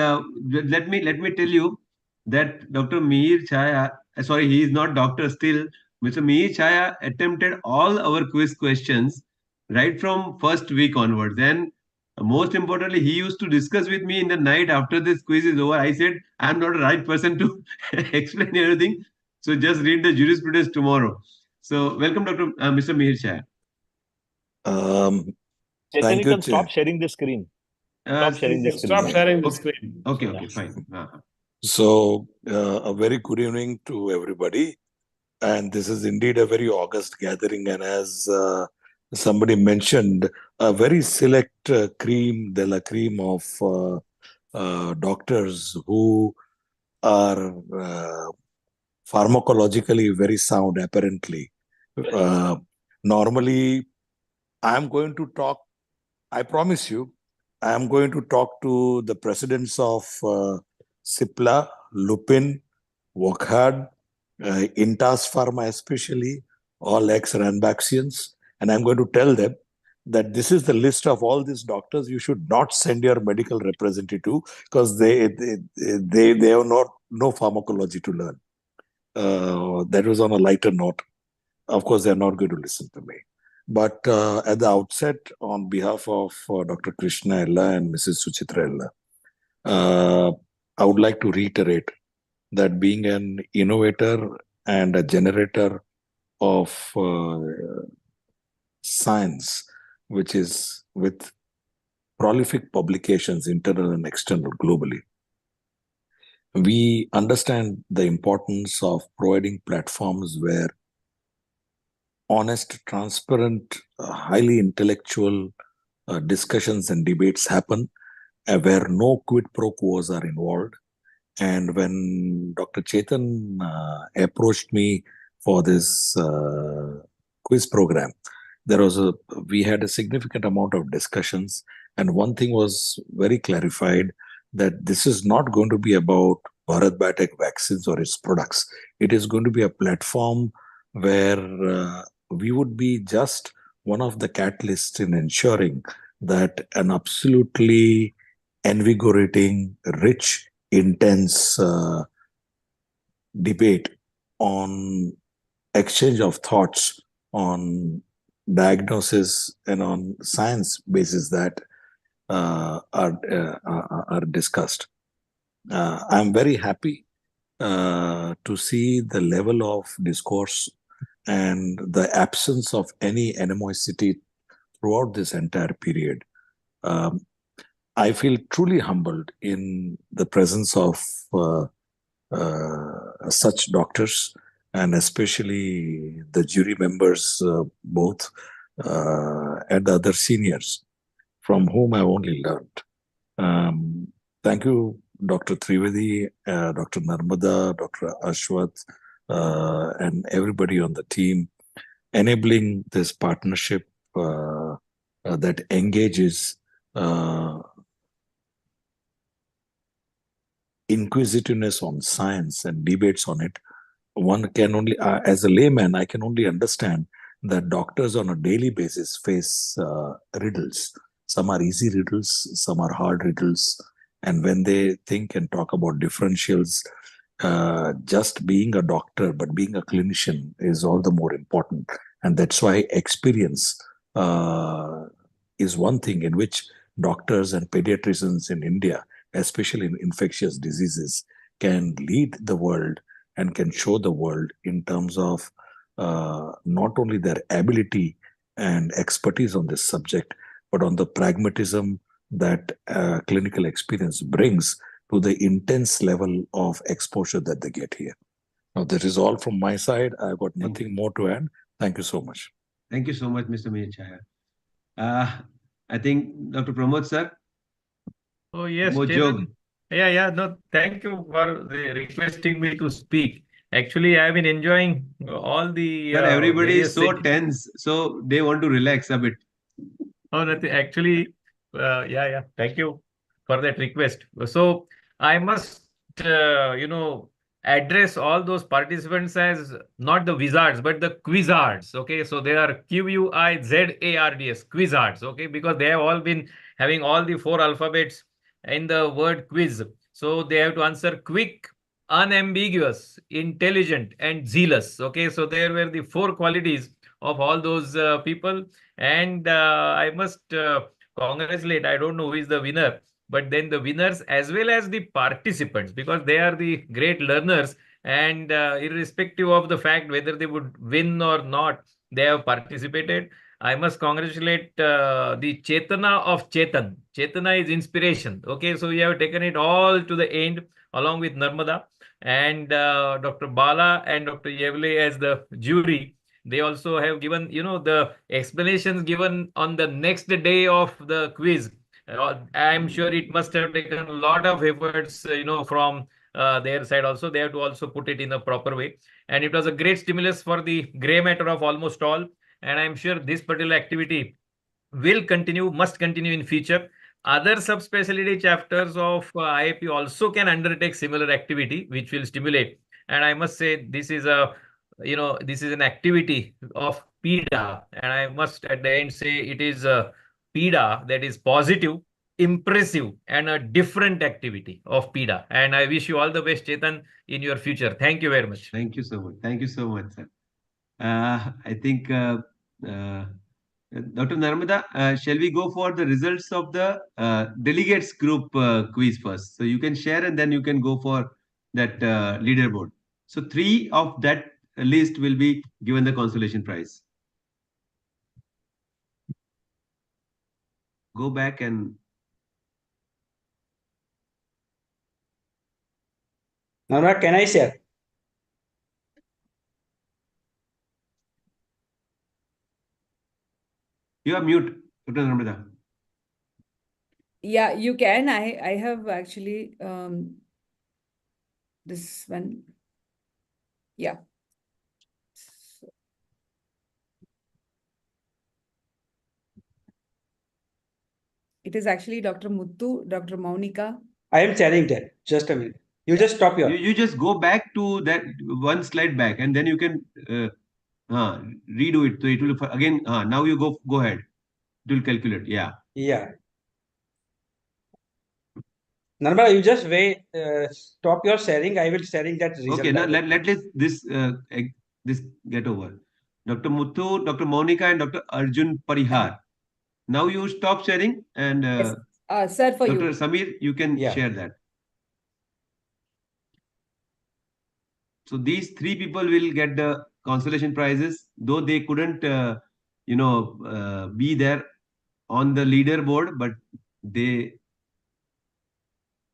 let me tell you that Dr. Mihir Chaya, sorry, he is not doctor still. Mr. Mihir Chaya attempted all our quiz questions right from first week onwards. And most importantly, he used to discuss with me in the night after this quiz is over. I said, I'm not the right person to explain everything. So just read the jurisprudence tomorrow. So welcome, Mr. Mihir Chaya. Chetan, you can stop sharing the screen. Stop sharing the screen. Okay, fine. So, a very good evening to everybody. And this is indeed a very august gathering. And as somebody mentioned, a very select cream de la cream of doctors who are pharmacologically very sound, apparently. Normally, I'm going to talk, I promise you, I'm going to talk to the presidents of Cipla, Lupin, Wokhard, Intas Pharma especially, all ex-Ranbaxians, and I'm going to tell them that this is the list of all these doctors you should not send your medical representative to, because they have no pharmacology to learn. That was on a lighter note. Of course, they're not going to listen to me. But at the outset, on behalf of Dr. Krishna Ella and Mrs. Suchitra Ella, I would like to reiterate that being an innovator and a generator of science, which is with prolific publications, internal and external, globally, we understand the importance of providing platforms where honest, transparent, highly intellectual discussions and debates happen where no quid pro quos are involved. And when Dr. Chetan approached me for this quiz program, we had a significant amount of discussions, and one thing was very clarified, that this is not going to be about Bharat Biotech vaccines or its products. It is going to be a platform where we would be just one of the catalysts in ensuring that an absolutely invigorating, rich, intense debate on exchange of thoughts on diagnosis and on science basis that are discussed. I'm very happy to see the level of discourse and the absence of any animosity throughout this entire period. I feel truly humbled in the presence of such doctors, and especially the jury members, both and the other seniors, from whom I only learned. Thank you, Dr. Trivedi, Dr. Narmada, Dr. Ashwath, and everybody on the team, enabling this partnership that engages inquisitiveness on science and debates on it. One can only, as a layman, I can only understand that doctors on a daily basis face riddles. Some are easy riddles, some are hard riddles. And when they think and talk about differentials, just being a doctor, but being a clinician is all the more important. And that's why experience is one thing in which doctors and pediatricians in India, especially in infectious diseases, can lead the world and can show the world in terms of not only their ability and expertise on this subject, but on the pragmatism that clinical experience brings to the intense level of exposure that they get here. Now, that is all from my side. I've got nothing more to add. Thank you so much. Thank you so much, Mr. Mehchaya. I think Dr. Pramod, sir. Oh, yes, Mojog. Chetan. Yeah. No, thank you for requesting me to speak. Actually, I've been enjoying all the Sir, everybody is various so tense, so they want to relax a bit. Oh, nothing. Actually, yeah. Thank you for that request. So I must, address all those participants as not the wizards, but the quizards. Okay, so they are QUIZARDS, quizards. Okay, because they have all been having all the 4 alphabets in the word quiz. So they have to answer quick, unambiguous, intelligent, and zealous. Okay, so there were the 4 qualities of all those people. And I must congratulate, I don't know who is the winner, but then the winners as well as the participants, because they are the great learners, and irrespective of the fact whether they would win or not, they have participated. I must congratulate the Chetana of Chetan. Chetana is inspiration. Okay, so you have taken it all to the end along with Narmada and Dr. Bala and Dr. Yevle as the jury. They also have given, the explanations given on the next day of the quiz. I'm sure it must have taken a lot of efforts, from their side also. They have to also put it in a proper way. And it was a great stimulus for the gray matter of almost all. And I'm sure this particular activity must continue in future. Other subspecialty chapters of IAP also can undertake similar activity, which will stimulate. And I must say, this is an activity of Pida. And I must at the end say it is a Pida that is positive, impressive, and a different activity of Pida. And I wish you all the best, Chetan, in your future. Thank you very much. Thank you so much. Thank you so much, sir. I think Dr. Narmada, shall we go for the results of the delegates group quiz first? So you can share and then you can go for that leaderboard. So 3 of that list will be given the consolation prize. Go back and... Narmada, can I share? You are mute, Dr. Narmada. Yeah, you can. I have actually this one. Yeah. So, it is actually Dr. Muthu, Dr. Maunika. I am sharing that. Just a minute. You just stop here. You just go back to that one slide back, and then you can redo it. So it will again. Now you go ahead. It will calculate. Yeah. Yeah. Narmada, you just wait. Stop your sharing. I will sharing that result. Okay. Now let this get over. Dr. Muthu, Dr. Monica, and Dr. Arjun Parihar. Now you stop sharing, and Yes. Sir, for Dr. you. Samir, you can share that. So these three people will get the consolation prizes, though they couldn't, be there on the leaderboard, but they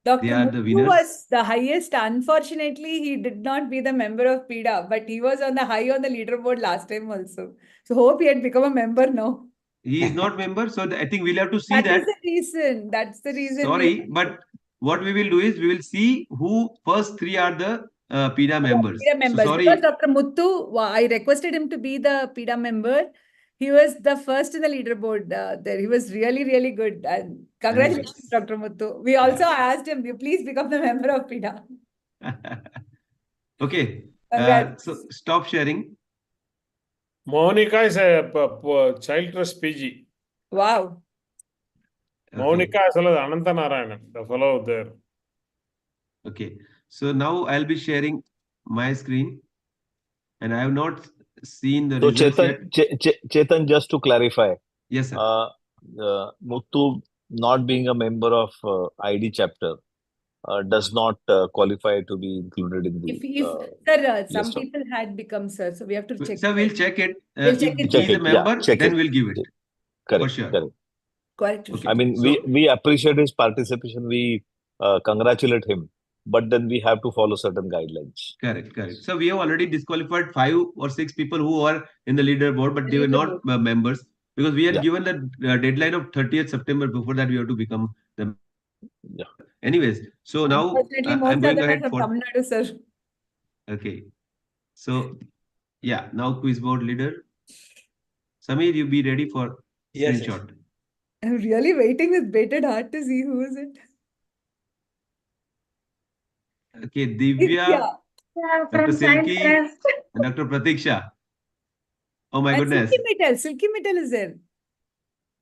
Dr. are the Muthu winners. was the highest. Unfortunately, he did not be the member of Pida, but he was on the high on the leaderboard last time also. So hope he had become a member now. He is not member, so I think we'll have to see That is that. the reason. That's the reason. Sorry, but what we will do is we will see who first three are the PIDA members. PIDA members. So sorry. Because Dr. Muthu, I requested him to be the PIDA member. He was the first in the leaderboard there. He was really, really good. And congratulations, Dr. Muthu. We also asked him, you please become the member of PIDA. Okay. Congrats. So stop sharing. Monica is a child trust PG. Wow. Monica as well as Ananta Narayanan, the fellow there. Okay. So now I'll be sharing my screen, and I have not seen the So results yet. Chetan, just to clarify. Yes, sir. Muthu not being a member of ID chapter does not qualify to be included in the Sir, some list of. people had become sir, so we have to check. So we'll check it. We'll check If it. he is a member, check then it. we'll give it. Correct. For sure. Correct. Correct. Okay. I mean, So, we appreciate his participation. We congratulate him, but then we have to follow certain guidelines. Correct. So we have already disqualified 5 or 6 people who are in the leaderboard, but they were not members, because we had given the deadline of 30th September. Before that, we have to become them. Yeah. Anyways, so now Unfortunately, I'm most of going them are ahead from for. Tamil Nadu, sir. Okay. So yeah, now quiz board leader. Samir, you be ready for screenshot. Yes. I'm really waiting with bated heart to see who is it. Okay, Divya, Yeah, Dr. from Child Silky, Trust. and Dr. Pratiksha. Oh my And goodness. Silky Mittal is there.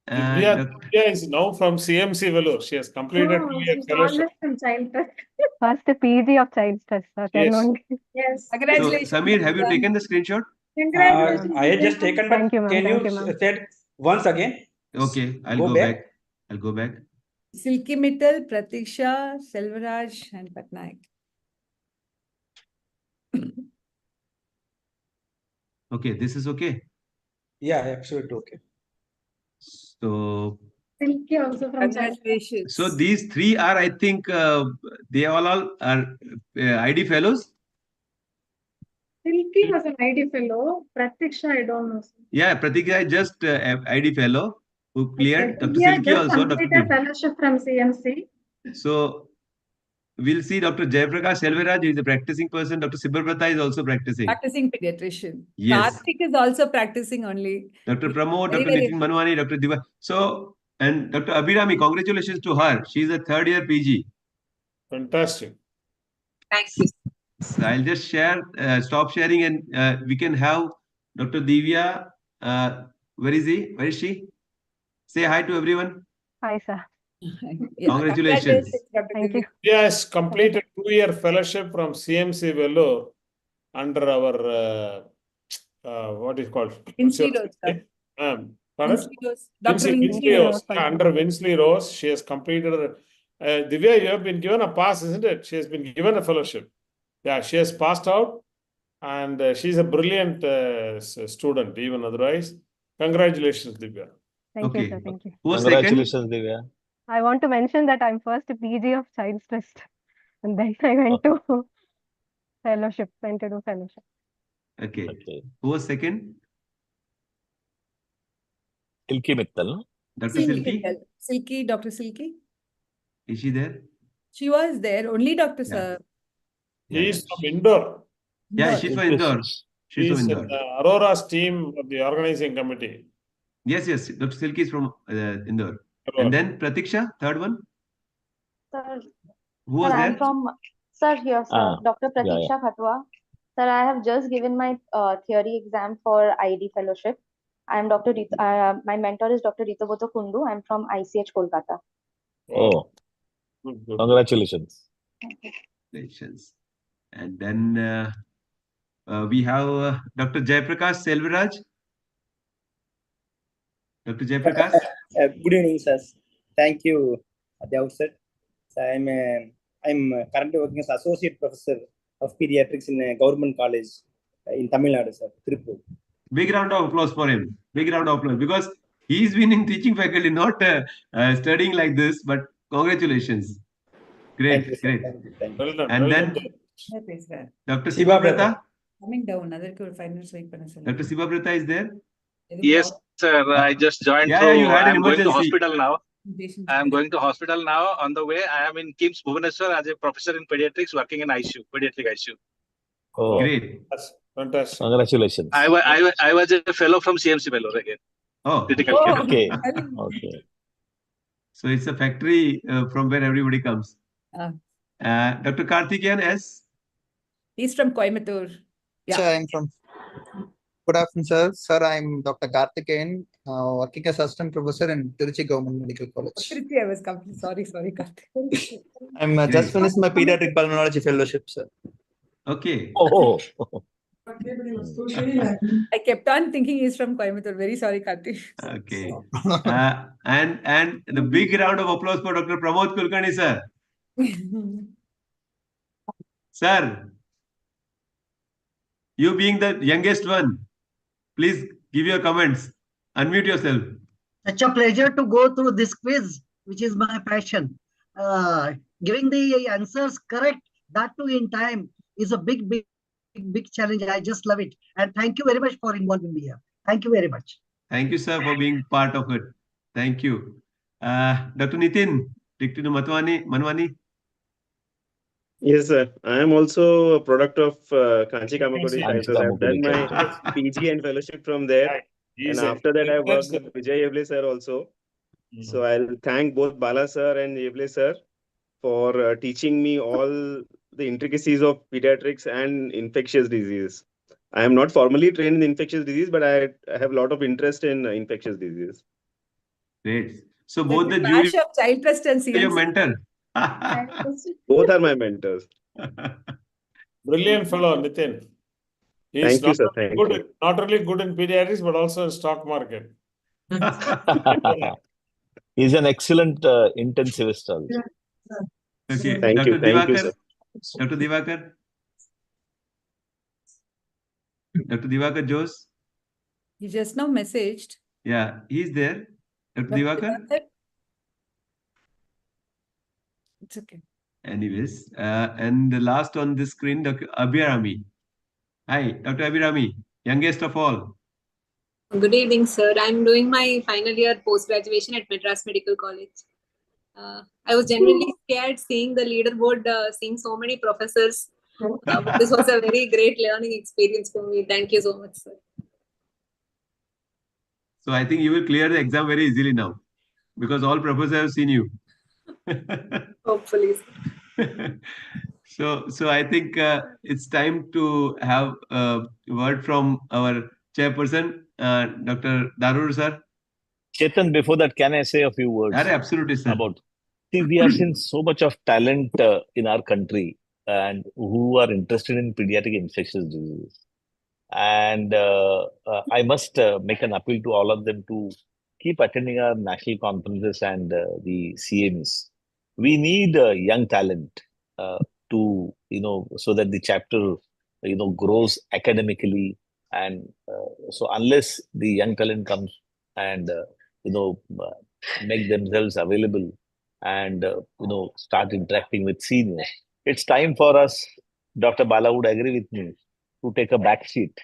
And Divya is now from CMC Vellore. She has completed No, 2-year he's fellowship. always from Child Trust. First PG of Child Trust, sir. Then Yes. only. Yes. so Congratulations. Samir, have you taken the screenshot? Congratulations. I had just taken, Thank but you, ma'am. can Thank you you, ma'am. said once again? Okay, I'll Go go back. back. I'll go back. Silky Mittal, Pratiksha, Selvaraj, and Patnaik. Okay, this is okay. Yeah, absolutely okay. So Silky also from Child Trust. Congratulations. so these three are, I think, they all are ID fellows. Silky was an ID fellow. Pratiksha, I don't know. Yeah, Pratikya is just ID fellow who cleared. Dr. Divya Silky just also. Dr. completed fellowship from CMC. So we'll see Dr. Jayaprakash Selvaraj is a practicing person. Dr. Sibarprata is also practicing. Practicing pediatrician. Yes. Karthik is also practicing only. Dr. Pramod, Very, Dr. very Nitin Manwani, Dr. Diva. So, and Dr. Abhirami, congratulations to her. She's a third year PG. Fantastic. Thank you. So I'll just share, stop sharing, and we can have Dr. Divya. Where is he? Where is she? Say hi to everyone. Hi, sir. Yeah, Congratulations. Thank you. Yes, completed 2-year fellowship from CMC Vellore under our what is called? Vinci Rose, sir. Pardon? Vinci Rose. Dr. Vinci Vinci Rose. Rose. Under Winsley Rose, she has completed. Divya, you have been given a pass, isn't it? She has been given a fellowship. Yeah, she has passed out, and she's a brilliant student, even otherwise. Congratulations, Divya. Thank you, sir. Thank you. Who was Congratulations, Divya. I want to mention that I'm first PG of Child Trust. And then I went to fellowship, went to do fellowship. Okay. Who was second? Silky Mittal. Dr. Silky, Silky, Dr. Silky. is she there? She was there. Only Dr. Yeah. Sir. He Yeah, is from Indore. yeah, she's from Indore. She's from He's in Indore. Aurora's team of the organizing committee. Yes, yes. Dr. Silky is from Indore. Aurora. And then Pratiksha, third one. Sir, Who was sir, there? I'm from, sir, here, sir, Dr. yeah, yeah. Pratiksha Khatwa. Sir, I have just given my theory exam for IED fellowship. I am Dr. My mentor is Dr. Ritoboto Kundu. I'm from ICH Kolkata. Oh, Good, good. congratulations. Congratulations. And then we have Dr. Jayaprakash Selviraj. Dr. Jayaprakash. Good evening, sir. Thank you at the outset. So I'm currently working as associate professor of pediatrics in a government college in Tamil Nadu, sir, Tripur. Big round of applause for him. Big round of applause because he's been in teaching faculty, not studying like this. But congratulations. Great, Thank you, sir. great. Thank you. Thank you. Well done. And well then done. Dr. Siva Siva Brata. Coming down. Other 5 minutes wait பண்ண சொல்லுங்க. Dr. Siva Brata is there. Yes, sir. I just joined. Yeah, through. you had an I'm going to emergency. hospital now. Patient. I am going to hospital now. On the way, I am in KIMS Bhubaneswar as a professor in pediatrics, working in ICU, pediatric ICU. Oh, Great. That's fantastic. congratulations. I was a fellow from CMC Vellore again. Oh, Critical Oh, care. Okay, okay. so it's a factory from where everybody comes. Dr. Karthikeyan S. He's from Coimbatore. Yeah. Sir, I'm from. Good afternoon, sir. Sir, I'm Dr. Karthikeyan, working as assistant professor in Tiruchi Government Medical College. Trichy, I was completely sorry, Karthik. I'm just finished my pediatric pulmonology fellowship, sir. Okay. Oh, I kept on thinking he's from Coimbatore. Very sorry, Karthik. Okay. And the big round of applause for Dr. Pramod Kulkarni, sir. Sir, you being the youngest one, please give your comments. Unmute yourself. Such a pleasure to go through this quiz, which is my passion. Giving the answers correct, that too in time, is a big challenge. I just love it. And thank you very much for involving me here. Thank you very much. Thank you, sir, for being part of it. Thank you. Dr. Nitin, Dr. Manwani. Yes, sir. I am also a product of Kanchi Kamakodi Sciences. I have done my PG and fellowship from there. And after that, I worked with Vijay Evle sir also. So I'll thank both Bala sir and Evle sir for teaching me all the intricacies of pediatrics and infectious disease. I am not formally trained in infectious disease, but I have a lot of interest in infectious disease. Great. So both the jury of Child Trust and CMC. Your mentor. Both are my mentors. Brilliant fellow, Nitin. He's Thank you, sir. Thank you. Not only good in pediatrics, but also in stock market. He's an excellent intensivist also. Okay. Thank Dr. you. Thank you, Divakar. sir. Dr. Divakar. Dr. Divakar Jose. He just now messaged. Yeah, he's there. Dr. Divakar. It's okay. Anyways, and the last on the screen, Dr. Abhirami. Hi, Dr. Abhirami, youngest of all. Good evening, sir. I'm doing my final year post-graduation at Madras Medical College. I was genuinely scared seeing the leaderboard, seeing so many professors. But this was a very great learning experience for me. Thank you so much, sir. So I think you will clear the exam very easily now because all professors have seen you. Hopefully. So I think it's time to have a word from our chairperson, Dr. Darur sir. Chetan, before that, can I say a few words? Absolutely, sir. See, we have seen so much of talent in our country and who are interested in pediatric infectious diseases. And I must make an appeal to all of them to keep attending our national conferences and the CMEs. We need young talent to, so that the chapter, grows academically. And so unless the young talent comes and, make themselves available and, start interacting with seniors, it's time for us, Dr. Bala would agree with me, to take a back seat.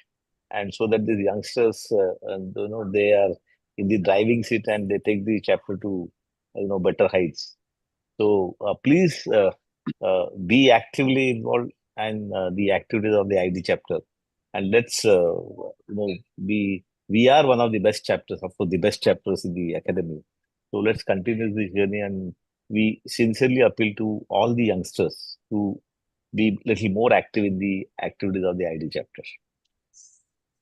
And so that these youngsters, they are in the driving seat and they take the chapter to better heights. So please be actively involved and the activities of the ID chapter, and let's we are one of the best chapters, of course, the best chapters in the academy. So let's continue this journey, and we sincerely appeal to all the youngsters to be little more active in the activities of the ID chapter.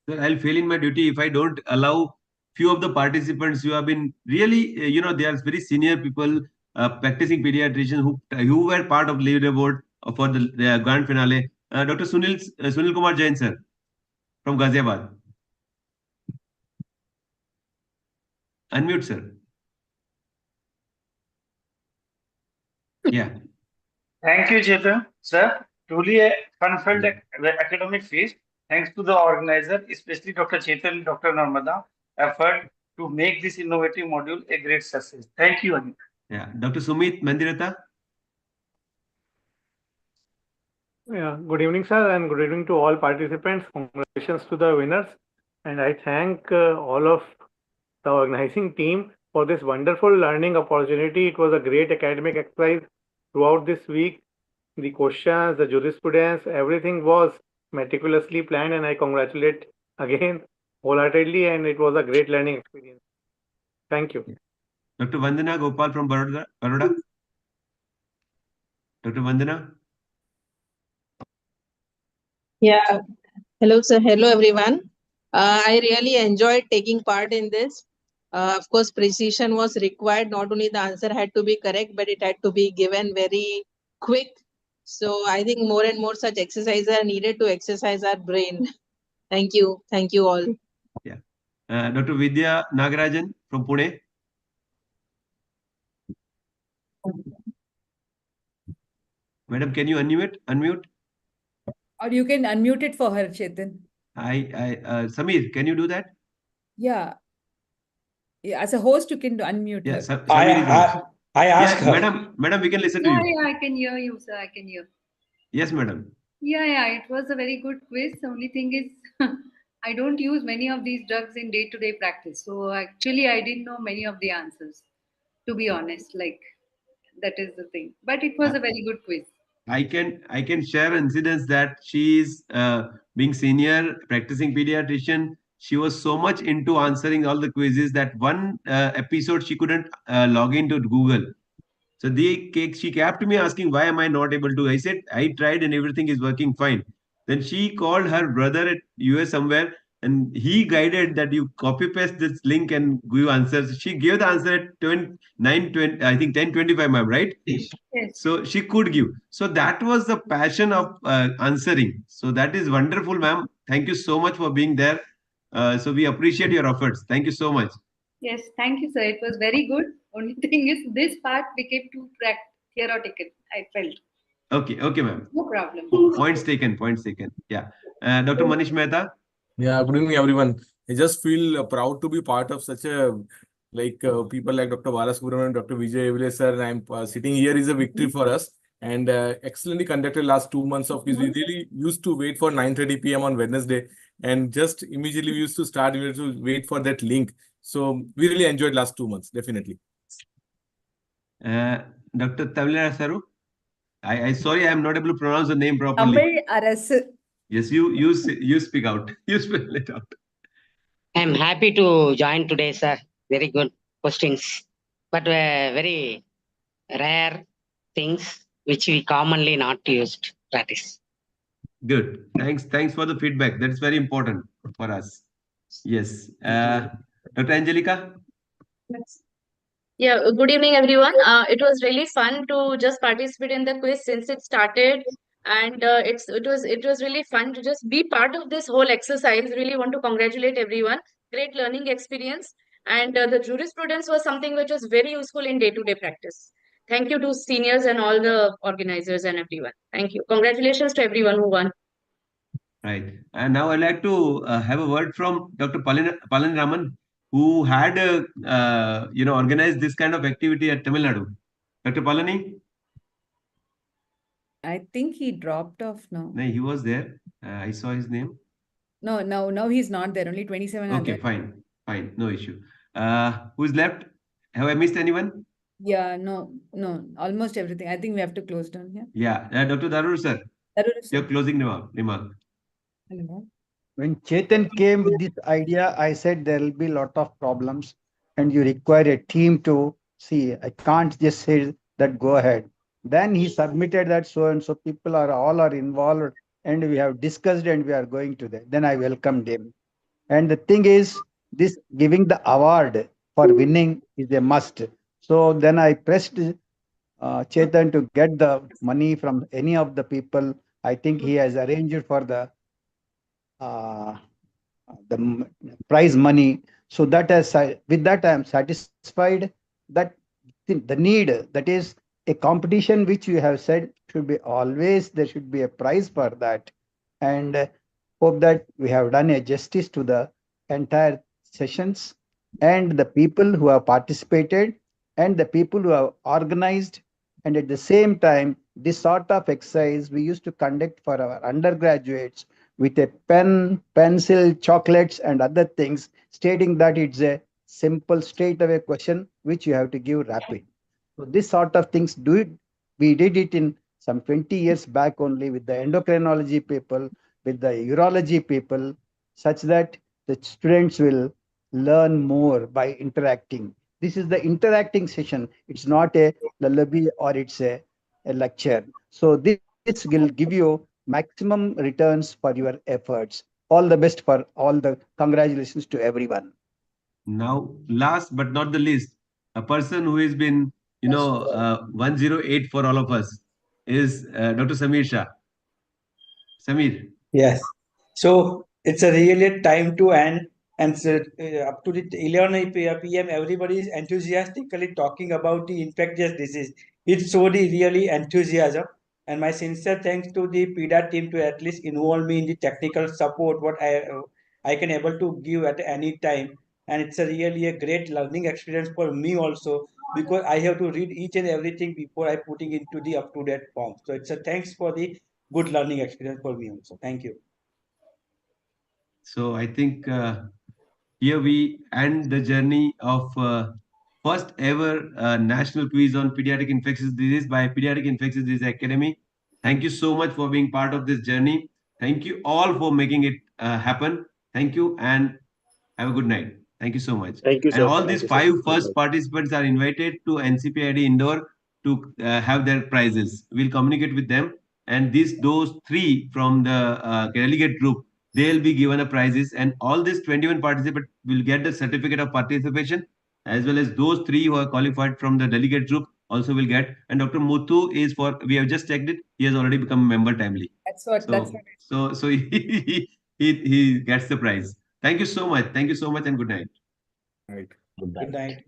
Sir, I'll fail in my duty if I don't allow few of the participants who have been really, they are very senior people, practicing pediatricians who were part of leaderboard for the grand finale. Dr. Sunil Kumar Jain, sir, from Ghaziabad. Unmute, sir. Yeah. Thank you, Chetan. Sir, truly a fun-filled academic feast. Thanks to the organizer, especially Dr. Chetan and Dr. Narmada, effort to make this innovative module a great success. Thank you, Anik. Yeah. Dr. Sumit Mandirata. Yeah, good evening, sir, and good evening to all participants. Congratulations to the winners. And I thank all of the organizing team for this wonderful learning opportunity. It was a great academic exercise throughout this week. The questions, the jurisprudence, everything was meticulously planned, and I congratulate again wholeheartedly, and it was a great learning experience. Thank you. Dr. Vandana Gopal from Baroda. Dr. Vandana. Yeah, hello, sir. Hello, everyone. I really enjoyed taking part in this. Of course, precision was required. Not only the answer had to be correct, but it had to be given very quick. So I think more and more such exercises are needed to exercise our brain. Thank you. Thank you all. Yeah. Dr. Vidya Nagarajan from Pune. Madam, can you unmute? Or you can unmute it for her, Chetan. Samir, can you do that? Yeah. Yeah, as a host, you can unmute Yeah, her. Samir is the host. I asked her. Madam, we can listen to Yeah, you. yeah, I can hear you, sir. I can hear. Yes, madam. Yeah, it was a very good quiz. The only thing is, I don't use many of these drugs in day-to-day practice. So actually, I didn't know many of the answers, to be honest. Like, that is the thing. But it was a very good quiz. I can share incidents that she is being senior practicing pediatrician. She was so much into answering all the quizzes that one episode she couldn't log into Google. So she kept me asking, why am I not able to? I said, I tried and everything is working fine. Then she called her brother at US somewhere and he guided that you copy paste this link and give answers. She gave the answer at 9:20, I think 10:25, ma'am, right? Yes. So she could give. So that was the passion of answering. So that is wonderful, ma'am. Thank you so much for being there. So we appreciate your efforts. Thank you so much. Yes, thank you, sir. It was very good. Only thing is, this part became too theoretical, I felt. Okay, ma'am. No problem. Points taken. Yeah. Dr. Manish Mehta. Yeah, good evening, everyone. I just feel proud to be part of such a people like Dr. Balasubramanian and Dr. Vijay Evile sir, and I'm sitting here is a victory for us. And excellently conducted last 2 months of quiz. We really used to wait for 9:30 p.m. on Wednesday, and just immediately we used to start. We used to wait for that link. So we really enjoyed last 2 months, definitely. Dr. Tamila Saru. I sorry, I am not able to pronounce the name properly. Tamil Arasu. Yes, you speak out. You spell it out. I'm happy to join today, sir. Very good questions, but very rare things which we commonly not used practice. Good. Thanks for the feedback. That's very important for us. Yes. Dr. Angelica. Yeah, good evening, everyone. It was really fun to just participate in the quiz since it started, and it was really fun to just be part of this whole exercise. Really want to congratulate everyone. Great learning experience, and the jurisprudence was something which was very useful in day-to-day practice. Thank you to seniors and all the organizers and everyone. Thank you. Congratulations to everyone who won. Right. And now I'd like to have a word from Dr. Palani Raman, who had organized this kind of activity at Tamil Nadu. Dr. Palani? I think he dropped off now. No, he was there. I saw his name. No, he's not there. Only 27 Okay, others. fine. No issue. Who's left? Have I missed anyone? Yeah, no, almost everything. I think we have to close down here. Yeah, Dr. Darur sir, your closing remark. When Chetan came with this idea, I said there will be a lot of problems and you require a team to see. I can't just say that go ahead. Then he submitted that so and so people are all are involved and we have discussed and we are going to that. Then I welcomed him. And the thing is, this giving the award for winning is a must. So then I pressed Chetan to get the money from any of the people. I think he has arranged for uh, the prize money. So that has with that I am satisfied that the need, that is a competition which you have said should be always there should be a prize for that, and hope that we have done a justice to the entire sessions and the people who have participated and the people who have organized. And at the same time, this sort of exercise we used to conduct for our undergraduates with a pen, pencil, chocolates, and other things, stating that it's a simple, straightaway question which you have to give rapid. So this sort of things we did it in some 20 years back only with the endocrinology people, with the urology people, such that the students will learn more by interacting. This is the interacting session. It's not a lullaby or it's a lecture. So this will give you maximum returns for your efforts. All the best for all the congratulations to everyone. Now, last but not the least, a person who has been, 108 for all of us is Dr. Samir Shah. Samir. Yes. So it's a really time to end. And so, up to the 11 p.m., everybody is enthusiastically talking about the infectious disease. It showed the really enthusiasm. And my sincere thanks to the Pida team to at least involve me in the technical support, what I can able to give at any time. And it's a really a great learning experience for me also, because I have to read each and everything before I putting into the up-to-date form. So it's a thanks for the good learning experience for me also. Thank you. So I think here we end the journey of first ever national quiz on pediatric infectious disease by Pediatric Infectious Disease Academy. Thank you so much for being part of this journey. Thank you all for making it happen. Thank you and have a good night. Thank you so much. Thank you, And sir. all Thank these you, sir. 5 Good first night. participants are invited to NCPID Indoor to have their prizes. We'll communicate with them. And those 3 from the delegate group, they'll be given a prizes. And all these 21 participants will get the certificate of participation, as well as those 3 who are qualified from the delegate group also will get. And Dr. Muthu is we have just checked it. He has already become a member timely. That's what. So he gets the prize. Thank you so much. Thank you so much and good night. Right. Good night.